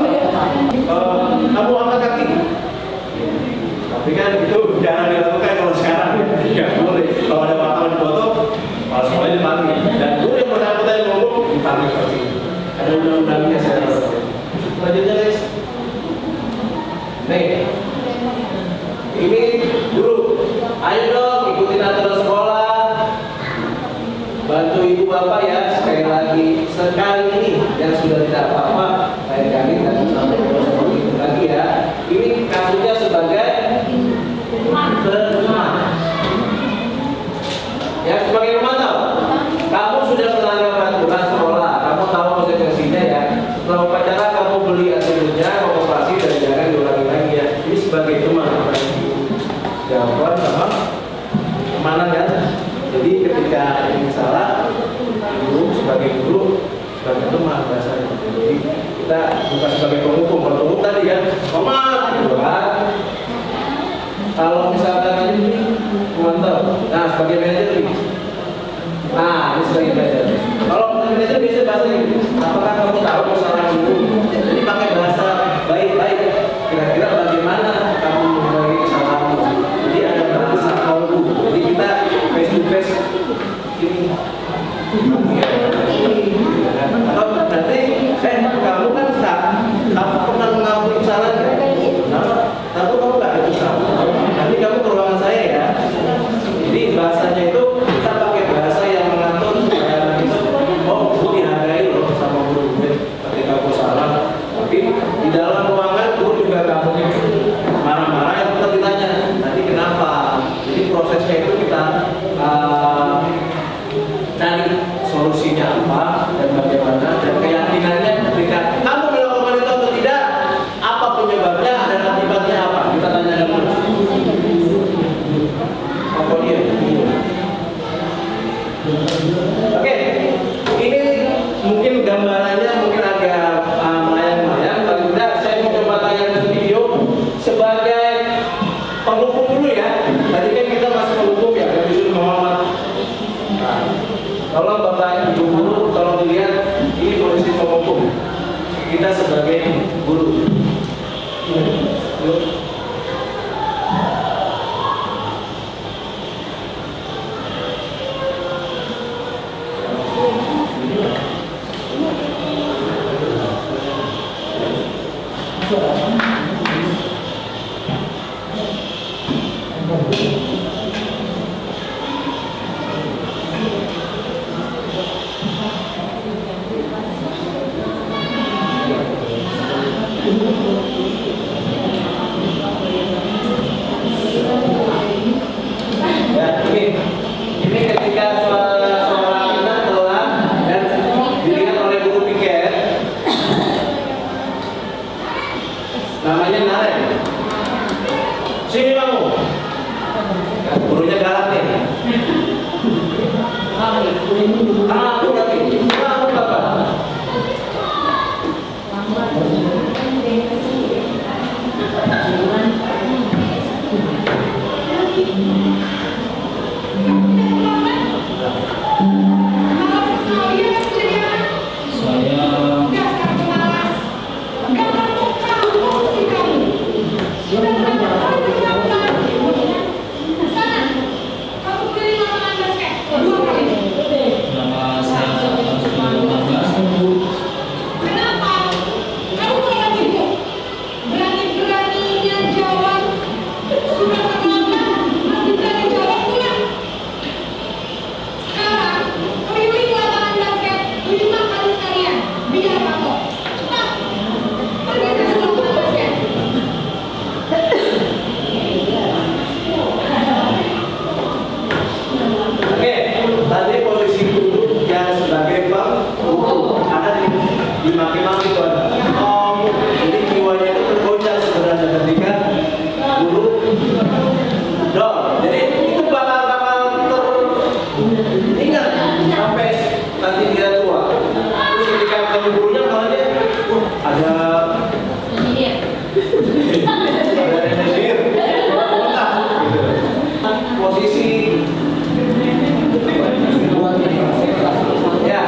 [SPEAKER 3] Kamu angkat kaki. Tapi kan itu jarang dilakukan kalau sekarang. Ya boleh. Kalau ada wartawan foto, kalau semuanya dipanggil. Dan guru yang bersangkutan yang ngomong dipanggil seperti itu. Ada undang-undangnya saya tahu. Selanjutnya guys. Nih, ini guru. Ayo dong ikutin aturan sekolah. Bantu ibu bapak ya, sekali ini yang sudah tidak apa-apa, lain kali tidak sampai seperti itu lagi ya. Ini kasusnya sebagai teman. Ya, sebagai pemantau. Kamu sudah melanggar peraturan sekolah, kamu tahu konsekuensinya ya. Setelah upacara kamu beli atributnya, operasi dan jangan diulangi lagi ya. Ini sebagai teman, jawab sama kemana kan? Jadi ketika ini salah, guru sebagai teman bahasanya. Jadi kita bukan sebagai penghukum. Kalau penghukum tadi kan, hormat gitu kan. Kalau misalkan ini pemantau, nah sebagai manajer nih. Nah, ini sebagai manajer. Kalau manajer biasa bahasa ini, apakah kamu tahu masalah itu? Jadi pakai bahasa baik-baik. Kira-kira bagaimana kamu membagi kesalahanmu? Jadi ada bahasa kamu. Jadi kita face to face ini. Atau nanti, kamu kan kamu pernah mengakui kesalahan ya? Tapi kamu nggak itu salah. Nanti kamu ke ruangan saya ya. Jadi bahasanya itu kita pakai bahasa yang mengatur supaya anak itu dihargai loh sama guru. Ketika aku salah, kita sebagai guru. Ini ketika suara kita pelan dan dilihat oleh guru piket, namanya Naren. Sini kamu. Gurunya galak nih. Aku lagi. Kamu apa? Dimaki-maki tuh ada. Oh, jadi jiwanya itu tergoncang sebenarnya ketika guru dol. Jadi itu bakal teringat sampai nanti dia tua. Terus ketika ketemu gurunya malah dia ada energi, posisi ya.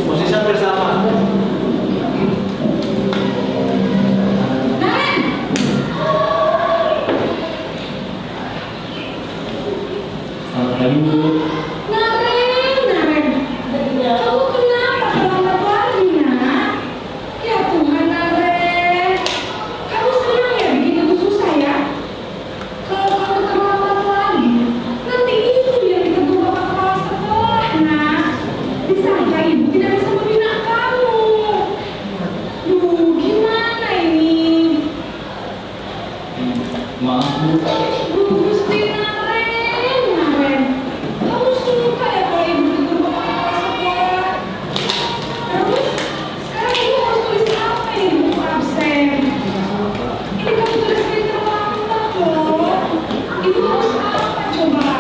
[SPEAKER 3] Posisi bersama. Selamat pagi, Bu.
[SPEAKER 4] Naren, kamu kenapa terlambat lagi, Nak? Ya Tuhan, Naren, kamu senang ya bikin ibu susah ya? Kalau kamu terlambat lagi, nanti itu yang ditegur bapak kepala sekolah, Nak. Disangka ibu tidak bisa membina kamu. Duh, gimana ini?
[SPEAKER 3] Maaf, Bu.
[SPEAKER 4] Gusti Naren, kamu suka ya kalau ibu ditegur bapak kepala sekolah? Terus, sekarang ibu harus tulis apa ini di buku absen? Ini kamu tulisnya terlambat loh. Ibu harus apa coba?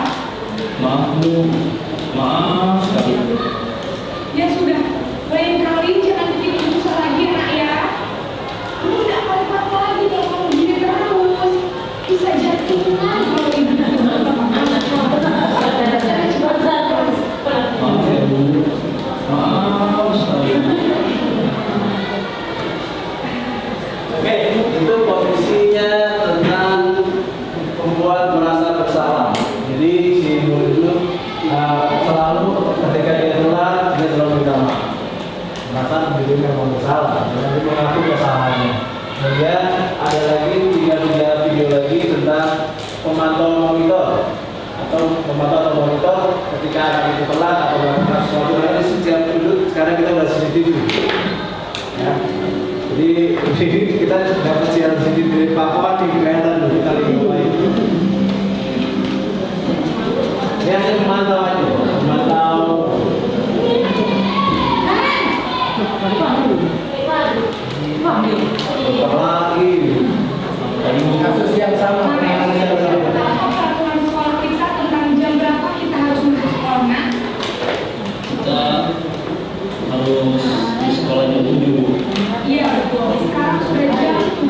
[SPEAKER 3] Maaf, Bu. Maaf sekali.
[SPEAKER 4] Ya sudah, lain kali jangan bikin ibu susah lagi ya, Nak ya. Ibu tidak apa-apa lagi kalau kamu gini terus. Bisa jatuhan kalau ibu ditegur bapak kepala sekolah.
[SPEAKER 3] Maaf ya, Bu. Maaf sekali. Oke, itu posisinya tentang membuat merasa bersalah. Jadi si murid itu selalu ketika dia telat, dia selalu minta maaf.
[SPEAKER 1] Merasa dirinya memang bersalah, dan dia mengaku kesalahannya.
[SPEAKER 3] Kemudian ada lagi 3 video lagi tentang pemantau monitor atau memantau monitor ketika anak itu telat atau melakukan sesuatu hal ini setiap sudut. Sekarang kita sudah CCTV. Ya. Jadi kita dapat siaran CCTV dari Pak Wadi kelihatan dulu kita lagi ngapain. Ini hanya memantau aja, memantau. Lagi.
[SPEAKER 1] Kasus yang sama.
[SPEAKER 4] Peraturan sekolah kita tentang jam berapa kita harus masuk sekolah, Nak?
[SPEAKER 5] Kita harus di sekolah jam 7.
[SPEAKER 4] Iya betul. Sekarang sudah jam 7.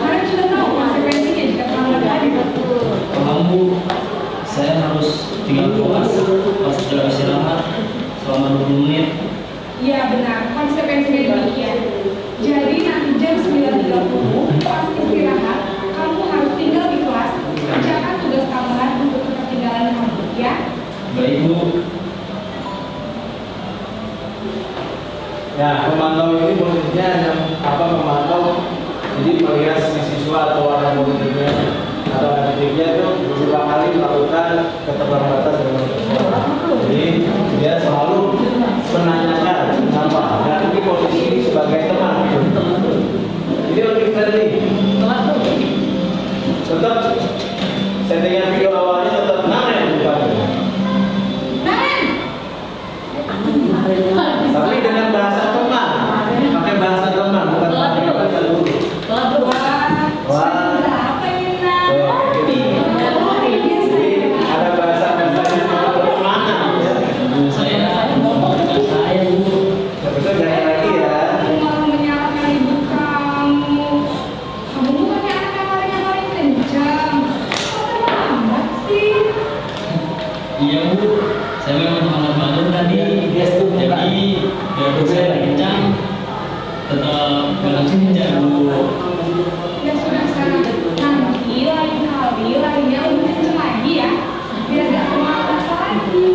[SPEAKER 4] Kalian sudah tahu konsekuensinya jika terlambat lagi.
[SPEAKER 5] Paham, Bu? Saya harus tinggal
[SPEAKER 3] Ya, memantau ini posisinya memantau, jadi melihat si siswa atau anak muridnya atau anak didiknya itu beberapa kali melakukan keterlambatan dalam sekolah. Jadi dia selalu menanyakan kenapa. Dan ini posisi sebagai teman. Jadi lebih friendly. Tetap settingan video awalnya tetap Naren bukan. Tapi dengan bahasa teman, pakai bahasa teman, bukan pakai bahasa guru. Wah, jadi ada bahasa pertemanan ya.
[SPEAKER 5] Saya Bu.
[SPEAKER 3] Betul gaya lagi ya.
[SPEAKER 4] Malah menyalahkan ibu kamu. Kamu bukannya anak yang paling kencang. Kok terlambat sih?
[SPEAKER 5] Iya Bu, saya memang semangat banget tadi. Jadi biar saya lagi kencang, tetap berlangsung kencang Bu.
[SPEAKER 4] Ya sudah sekarang nanti lain kali lainnya lebih kencang lagi ya. Biar gak terlambat lagi.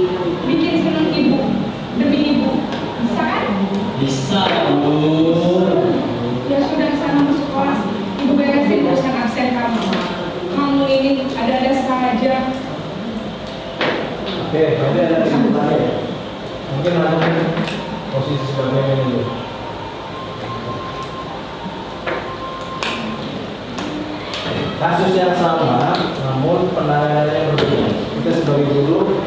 [SPEAKER 4] Bikin seneng ibu demi ibu. Bisa kan?
[SPEAKER 5] Bisa Bu.
[SPEAKER 4] Ya sudah sekarang masuk kelas. Ibu beresin urusan absen kamu. Kamu ini ada-ada saja.
[SPEAKER 3] Oke, nanti ada kesimpulannya ya. Mungkin langsung posisi sebagai manajer. Kasus yang sama, namun penanganannya berbeda. Kita sebagai guru,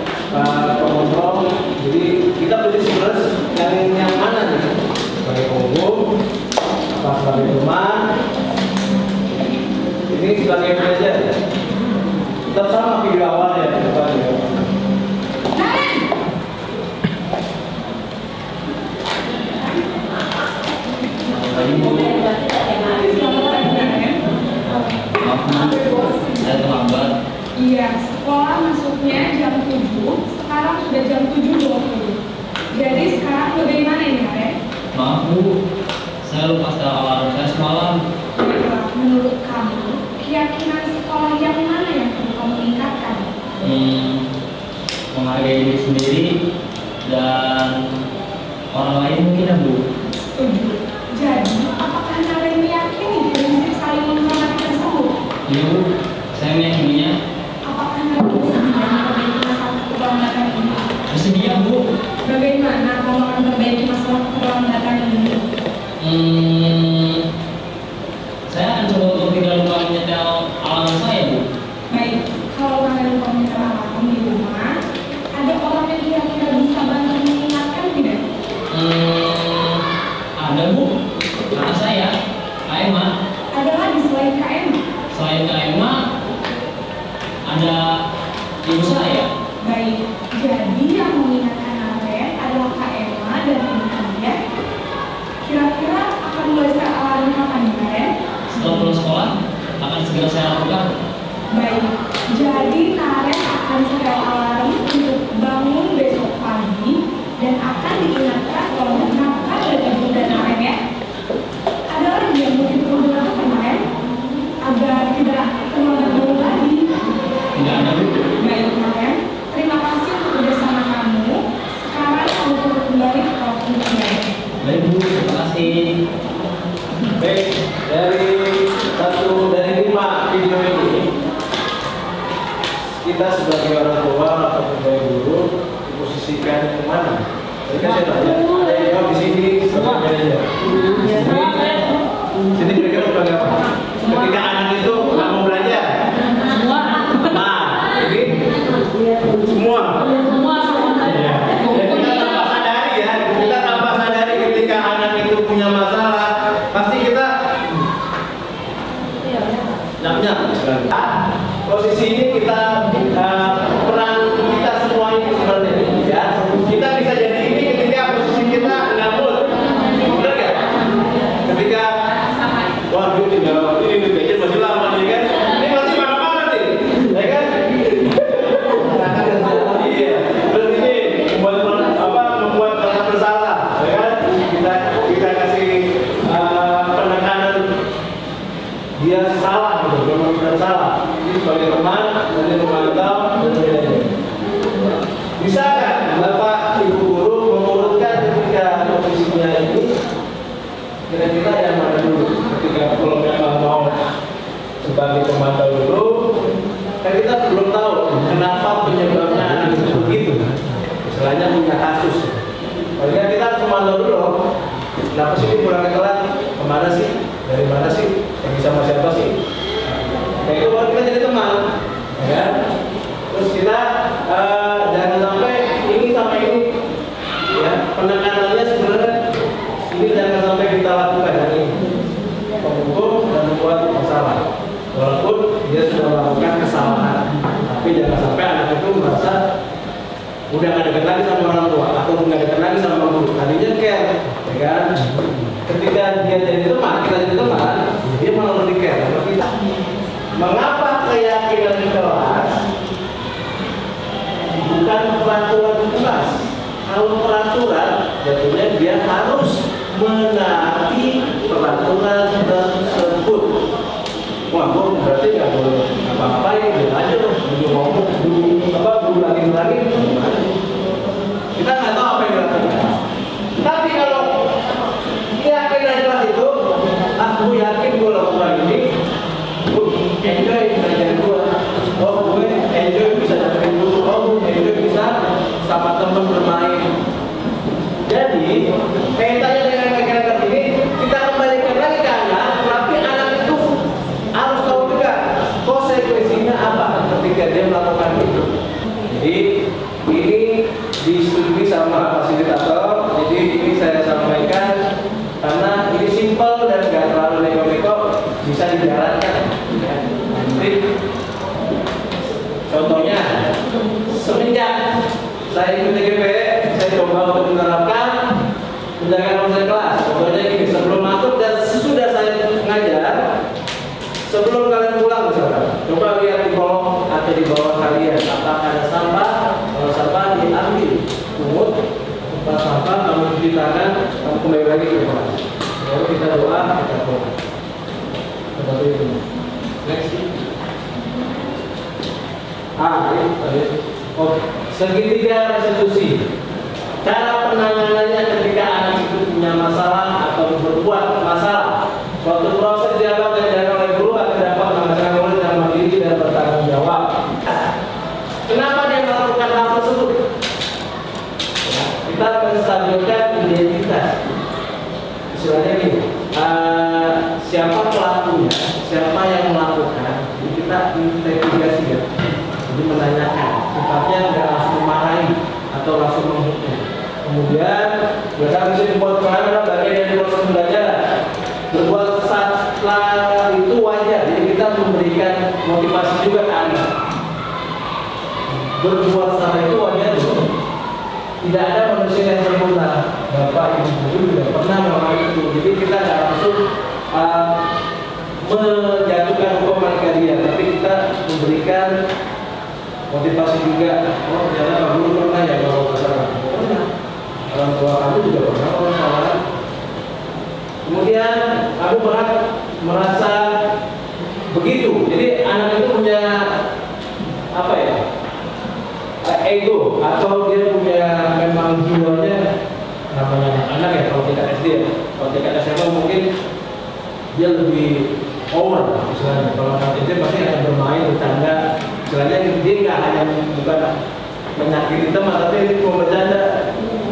[SPEAKER 3] pengontrol, jadi kita beri sebelas yang mana nih? Sebagai penghukum, apa sebagai teman? Ini sebagai manajer. Tetap sama video awalnya, bukan ya.
[SPEAKER 5] Maaf Bu, saya terlambat.
[SPEAKER 4] Iya, sekolah masuknya jam 7, sekarang sudah jam 7.20. Jadi sekarang bagaimana ini, Karen?
[SPEAKER 5] Maaf Bu, saya lupa setel alarm saya semalam.
[SPEAKER 4] Baiklah, menurut kamu, keyakinan sekolah yang mana yang perlu kamu tingkatkan?
[SPEAKER 5] Menghargai diri sendiri dan orang lain mungkin ya Bu.
[SPEAKER 4] Setuju. Jadi, apakah kalian meyakini prinsip saling menghormati tersebut?
[SPEAKER 5] Iya Bu, saya meyakininya.
[SPEAKER 4] Apakah kalian bersedia memperbaiki masalah keterlambatan ini?
[SPEAKER 5] Bersedia Bu.
[SPEAKER 4] Bagaimana kamu akan memperbaiki masalah keterlambatan ini?
[SPEAKER 5] Saya akan coba untuk tidak lupa menyetel alarm saya Bu.
[SPEAKER 4] Baik, kalau kalian lupa menyetel alarm di rumah, ada orang yang kira-kira bisa bantu mengingatkan tidak?
[SPEAKER 5] Ada Bu, kakak saya, Kak Emma.
[SPEAKER 4] Ada lagi selain KM?
[SPEAKER 5] Selain Kak Emma, ada ibu saya.
[SPEAKER 4] Baik, jadi yang mengingatkan Aren adalah Kak Emma dan ibu kalian. Kira-kira akan mulai setel alarm kapan nih, Aren?
[SPEAKER 5] Setelah pulang sekolah, akan segera saya lakukan.
[SPEAKER 4] Baik, jadi Karen akan setel alarm untuk bangun besok pagi dan akan diingatkan oleh kakak dan ibu dan Aren ya. Ada lagi yang mungkin perlu dilakukan Aren agar tidak terlambat dulu lagi.
[SPEAKER 5] Tidak ada Bu.
[SPEAKER 4] Baik Aren, terima kasih untuk kerjasama kamu. Sekarang kamu perlu kembali ke kelas kembali.
[SPEAKER 5] Baik Bu, terima kasih.
[SPEAKER 3] Baik, dari 5 video ini kita sebagai orang tua atau sebagai guru diposisikan yang mana? Tadi kan saya tanya, ada yang jawab di sini sebagai manajer. Sini kira-kira sebagai apa? Ketika anak itu nggak mau belajar. Nah, jadi semua. Ya. Dan kita tanpa sadari ya, kita tanpa sadari ketika anak itu punya masalah, pasti kita nyap-nyap. Posisi ini kita peran kita semua ini sebenarnya ya. Kita bisa jadi ini ketika posisi kita nggak mood. Benar nggak? Ketika waduh tinggal ini gadget masih lama nih kan. Ini masih mana-mana nih. Ya kan? Iya. Terus ini membuat merasa bersalah. Ya kan? Kita kasih penekanan dia salah gitu, memang benar salah. Ini sebagai teman, dari memantau, bisa kan Bapak Ibu guru mengurutkan ketika posisinya ini Kira-kira yang mana dulu? Ketika kalau memang mau sebagai pemantau dulu, kan kita belum tahu kenapa penyebabnya anak itu begitu. Istilahnya punya kasus. Makanya kita harus memantau dulu. Kenapa sih dia pulangnya telat? Kemana sih? Dari mana sih? Yang sama siapa sih? Kayak itu baru kita jadi teman, ya. Terus kita jangan sampai ini sama ini, ya. Penekanannya sebenarnya ini jangan sampai kita lakukan ini menghukum dan membuat masalah. Walaupun dia sudah melakukan kesalahan, tapi jangan sampai anak itu merasa udah nggak dekat lagi sama orang tua atau nggak dekat lagi sama guru. Tadinya care, ya kan? Ketika dia jadi teman, kita jadi teman, dia malah lebih care sama kita. Mengapa keyakinan di kelas bukan peraturan di kelas? Kalau peraturan, jatuhnya dia harus menaati peraturan tersebut. Wah, berarti nggak boleh apa-apain, dia aja loh. Dia ngomong, dulu lagi. Kita nggak tahu apa yang dilakukan. Tapi kalau keyakinan jelas itu, aku yakin gue lakukan ini, gue enjoy belajar gue. Oh, gue enjoy bisa dapetin guru. Oh, gue enjoy bisa sama teman bermain. Jadi, kaitannya dengan kegiatan ini, kita kembalikan lagi ke anak, tapi anak itu harus tahu juga konsekuensinya apa ketika dia melakukan itu. Jadi, ini disetujui sama fasilitator. Jadi, ini saya sampaikan karena ini simpel dan gak terlalu neko-neko, bisa dijalankan. Nanti, contohnya, semenjak saya ikut TGP, saya coba untuk menerapkan menjaga konsen kelas. Contohnya gini, sebelum masuk dan sesudah saya mengajar, sebelum kalian pulang misalkan, coba lihat di kolong atau di bawah kalian apakah ada sampah. Kalau sampah diambil, pungut, tempat sampah, kamu cuci tangan, kamu kembali lagi ke kelas. Lalu kita doa, kita pulang. Seperti itu. Next. Segitiga restitusi. Cara penanganannya ketika anak itu punya masalah atau berbuat masalah. Suatu proses dialog yang dilakukan oleh guru akan dapat menghasilkan murid yang mandiri dan bertanggung jawab. Kenapa dia melakukan hal tersebut? Kita menstabilkan identitas. Istilahnya ini, siapa pelakunya, siapa yang melakukan, jadi kita investigasi ya. Jadi menanyakan, sifatnya nggak langsung memarahi atau langsung menghukum. Kemudian, biasanya bisa dibuat pelanggaran bagian dari proses pembelajaran. Berbuat salah itu wajar, jadi kita memberikan motivasi juga ke anak. Berbuat salah itu wajar loh. Tidak ada manusia yang sempurna. Bapak ibu guru juga pernah melakukan itu. Jadi kita nggak langsung menjatuhkan hukuman ke dia, tapi kita memberikan motivasi juga. Oh, ternyata Pak Guru pernah ya kalau masalah. Pernah. Orang tua kamu juga pernah kalau salah. Kemudian aku merasa begitu. Jadi anak itu punya apa ya? Ego atau dia punya memang jiwanya, namanya anak ya, kalau tingkat SD ya. Kalau tingkat SMA mungkin dia lebih over misalnya. Kalau anak SD pasti akan bermain, bercanda. Istilahnya dia nggak hanya bukan menyakiti teman, tapi mau bercanda,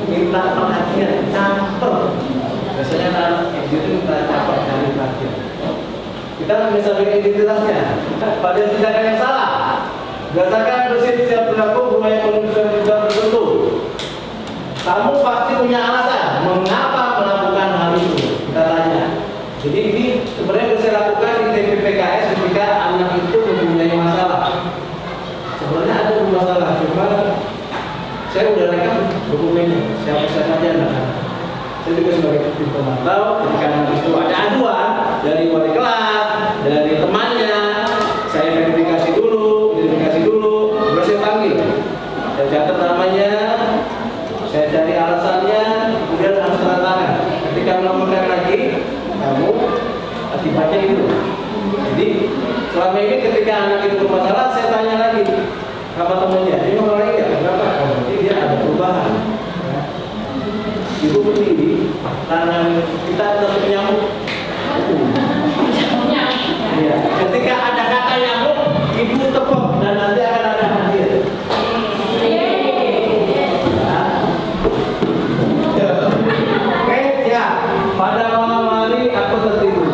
[SPEAKER 3] minta perhatian, caper. Biasanya anak SD itu minta caper, cari perhatian. Kita bisa bikin identitasnya pada tindakan yang salah. Berdasarkan prinsip setiap perilaku bermain manusia juga tertentu. Kamu pasti punya alasan mengapa melakukan hal itu. Kita tanya. Jadi ini sebenarnya bisa lakukan di TPPKS ketika anak itu mempunyai masalah. Sebenarnya ada masalah, cuma saya udah rekam dokumennya. Siapa aja anak-anak. Saya juga sebagai tim pemantau. Ketika anak itu ada aduan dari wali kelas, dari temannya, saya verifikasi dulu, baru saya panggil. Saya catat namanya, saya cari alasannya, kemudian harus tanda tangan. Ketika melaporkan lagi, kamu akibatnya itu. Jadi selama ini ketika anak itu bermasalah, saya tanya lagi apa temannya, ini ngomong lagi ya, kenapa? Oh, berarti dia ada perubahan. Ibu berdiri, karena kita tetap nyamuk. Iya. Ketika ada kata nyamuk, ibu tepuk dan nanti akan ada hadir. Oke, ya. Pada malam hari aku tertidur.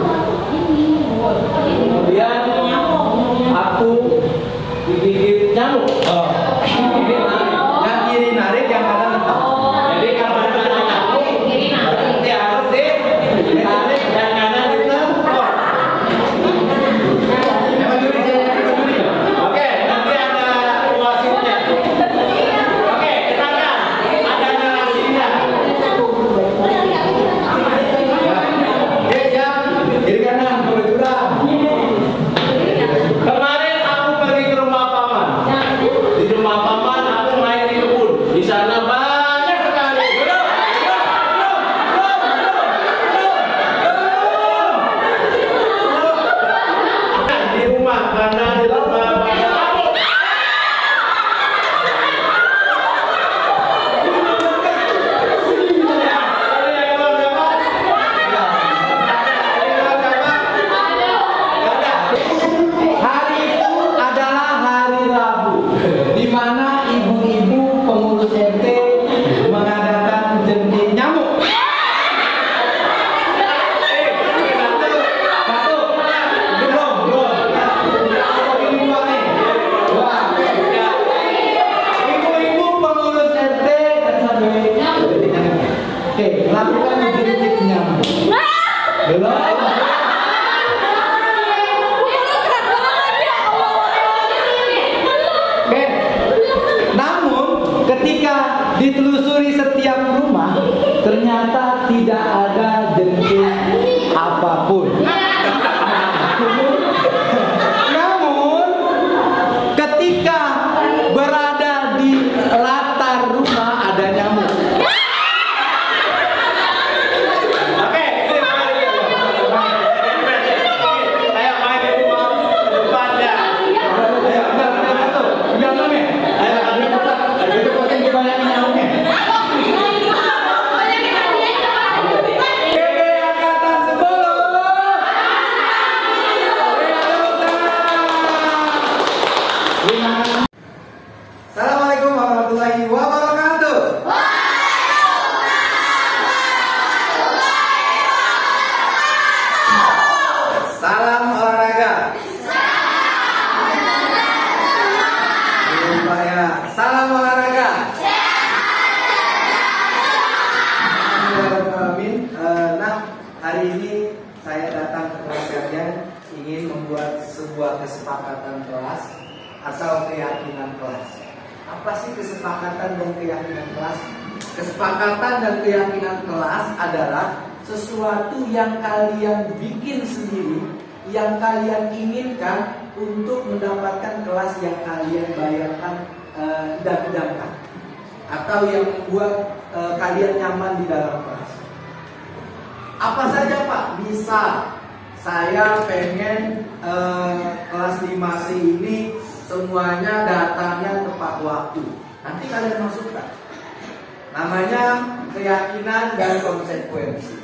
[SPEAKER 3] Kemudian aku digigit nyamuk. Ini yang kiri narik, yang kanan lepas. Jadi kalau ada nyamuk, berarti harus ditarik, yang kanan ditempel. Oke, nanti ada wasitnya. Oke, katakan ada narasinya. Oke, jam kiri kanan kebetulan. Kemarin aku pergi ke rumah paman. Di rumah paman aku main di kebun. Di sana banyak sekali. Belum. Di rumah karena di rumah banyak nyamuk. Hari itu adalah hari Rabu, di mana ibu-ibu pengurus RT mengadakan jengking nyamuk. Satu, belum. Ibu-ibu pengurus RT dan sampai oke, lakukan jengking nyamuk. Belum. Oke. Namun ketika ditelusuri setiap rumah, ternyata tidak ada jengking apapun. Namun ketika berada di latar rumah ada nyamuk. Oke, ayo main di rumah depannya. Ayo, biar ya. Ayo, ada tempat. Ada tempat yang banyak nyamuknya. Oke, angkatan 10. Assalamualaikum warahmatullahi wabarakatuh. Salam olahraga. Lupa ya. Salam olahraga. Amin. Nah, hari ini saya datang ke kelas kalian ingin membuat sebuah kesepakatan kelas atau keyakinan kelas. Apa sih kesepakatan dan keyakinan kelas? Kesepakatan dan keyakinan kelas adalah sesuatu yang kalian bikin sendiri, yang kalian inginkan untuk mendapatkan kelas yang kalian bayarkan dan idamkan, atau yang membuat kalian nyaman di dalam kelas. Apa saja Pak? Misal saya pengen kelas 5C ini semuanya datanya tepat waktu. Nanti kalian masukkan. Namanya keyakinan dan konsekuensi.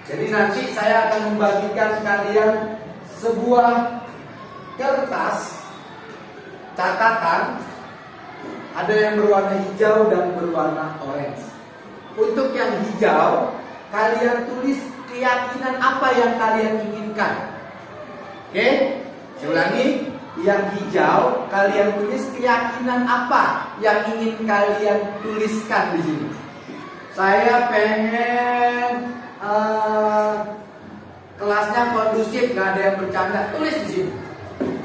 [SPEAKER 3] Jadi nanti saya akan membagikan kalian sebuah kertas catatan. Ada yang berwarna hijau dan berwarna orange. Untuk yang hijau, kalian tulis keyakinan apa yang kalian inginkan. Oke? Saya ulangi. Yang hijau, kalian tulis keyakinan apa yang ingin kalian tuliskan di sini. Saya pengen kelasnya kondusif, nggak ada yang bercanda, tulis di sini.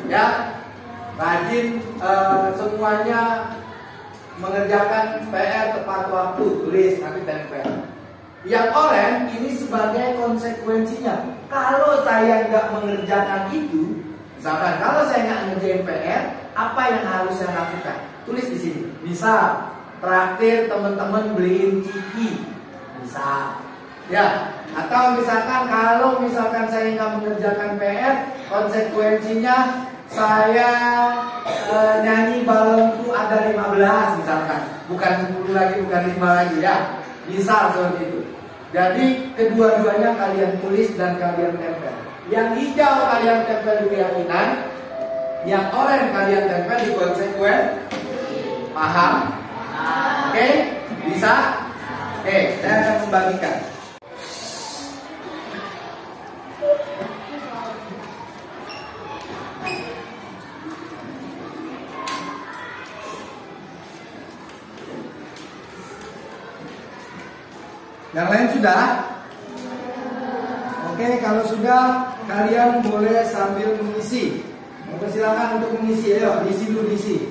[SPEAKER 3] Ya, rajin semuanya mengerjakan PR tepat waktu, tulis nanti tempel. Yang orange ini sebagai konsekuensinya. Kalau saya nggak mengerjakan itu, misalkan kalau saya nggak ngerjain PR, apa yang harus saya lakukan? Tulis di sini. Misal, traktir teman-teman beliin ciki, misal, ya. Atau misalkan kalau misalkan saya nggak mengerjakan PR, konsekuensinya saya nyanyi balonku ada 15 misalkan, bukan 10 lagi, bukan 5 lagi ya. Misal seperti itu.
[SPEAKER 1] Jadi kedua-duanya kalian tulis dan kalian tempel. Yang hijau kalian tempel di keyakinan, yang oranye kalian tempel di konsekuen. Paham? Oke? Bisa? Oke, saya akan membagikan. Yang lain sudah? Oke, kalau sudah kalian boleh sambil mengisi. Silakan untuk mengisi, ayo diisi dulu diisi.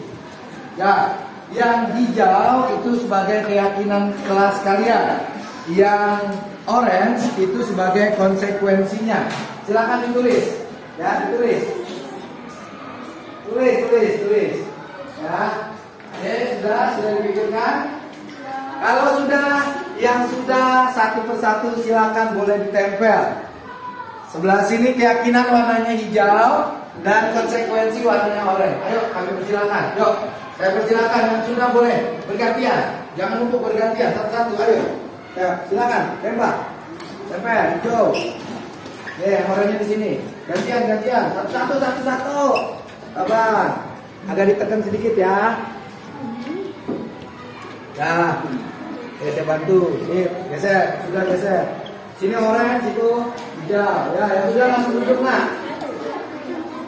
[SPEAKER 1] Ya, yang hijau itu sebagai keyakinan kelas kalian. Yang orange itu sebagai konsekuensinya. Silakan ditulis. Ya, ditulis. Tulis. Ya. Oke, sudah dipikirkan? Kalau yang sudah satu persatu silakan boleh ditempel. Sebelah sini keyakinan warnanya hijau dan konsekuensi warnanya oranye. Ayo kami persilakan. Yuk, saya persilakan yang sudah boleh bergantian. Jangan untuk bergantian satu-satu. Ayo. Ya, silakan tembak. Tempel hijau. Yang oranye di sini. Gantian. Satu-satu. Sabar. Agak ditekan sedikit ya. Ya. Saya bantu, sip, geser, sudah geser. Sini orange, situ hijau. Ya, yang sudah langsung duduk nak.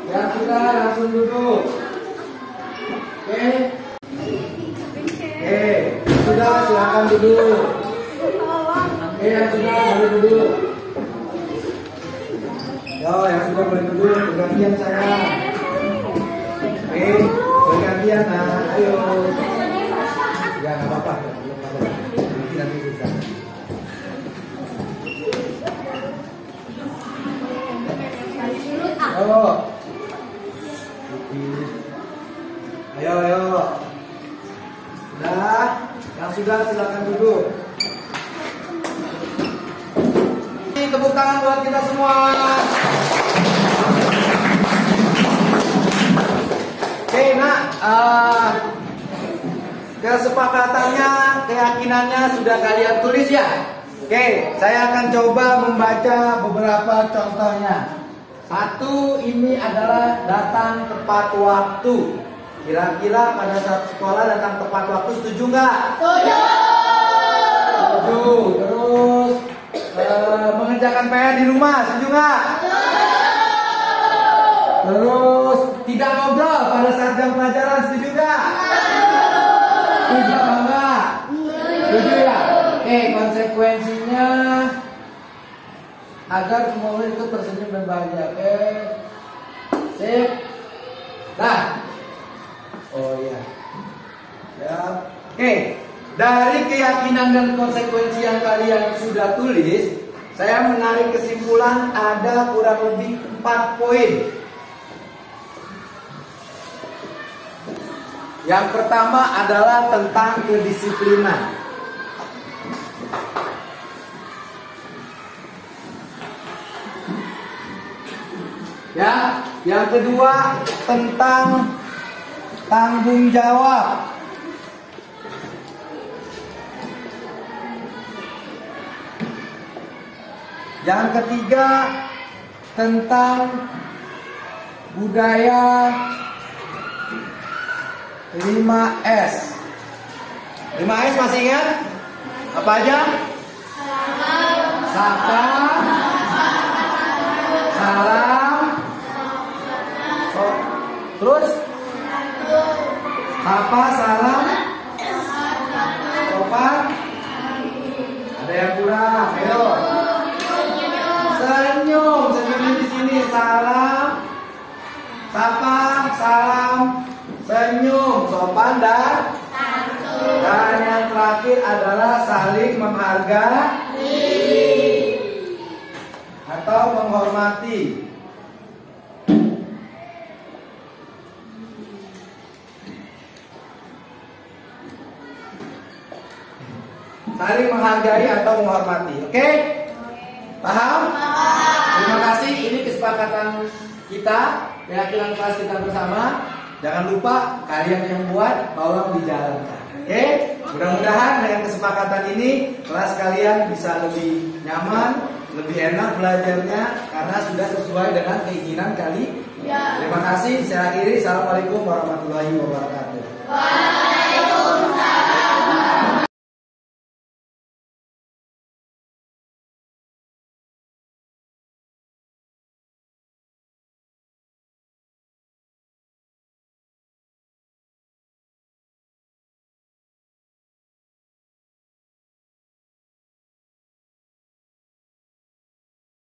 [SPEAKER 1] Yang sudah langsung duduk. Oke. Sudah silakan duduk. Yang sudah boleh duduk. Yo, yang sudah boleh duduk, bergantian saya. Bergantian nah, ayo. Ya nggak apa-apa. Nanti bisa. Ayo. Sudah, yang sudah silakan duduk. Tepuk tangan buat kita semua. Oke, nak. Kesepakatannya, keyakinannya sudah kalian tulis ya. Oke, saya akan coba membaca beberapa contohnya. Satu, ini adalah datang tepat waktu. Kira-kira pada saat sekolah datang tepat waktu, setuju nggak? Setuju. Terus mengerjakan PR di rumah, setuju nggak? Terus tidak ngobrol pada saat jam pelajaran, setuju nggak? Setuju apa enggak? Setuju ya? Konsekuensinya agar semua murid itu tersenyum dan bahagia. Sip. Nah. Oh iya. Ya. Dari keyakinan dan konsekuensi yang kalian sudah tulis, saya menarik kesimpulan ada kurang lebih 4 poin. Yang pertama adalah tentang kedisiplinan. Ya, yang kedua tentang tanggung jawab. Yang ketiga tentang budaya 5S. 5S masih ingat? Apa aja? Sapa, salam, terus apa, salam, sopan. Ada yang kurang? Ayo. Senyum di sini. Salam, sapa, salam, senyum, sopan dan yang terakhir adalah saling menghargai atau menghormati. Saling menghargai atau menghormati. Oke? Paham? Terima kasih. Ini kesepakatan kita, keyakinan kelas kita bersama. Jangan lupa kalian yang buat tolong dijalankan. Oke? Mudah-mudahan dengan kesepakatan ini kelas kalian bisa lebih nyaman, lebih enak belajarnya karena sudah sesuai dengan keinginan kalian. Terima kasih. Saya akhiri. Assalamualaikum warahmatullahi wabarakatuh.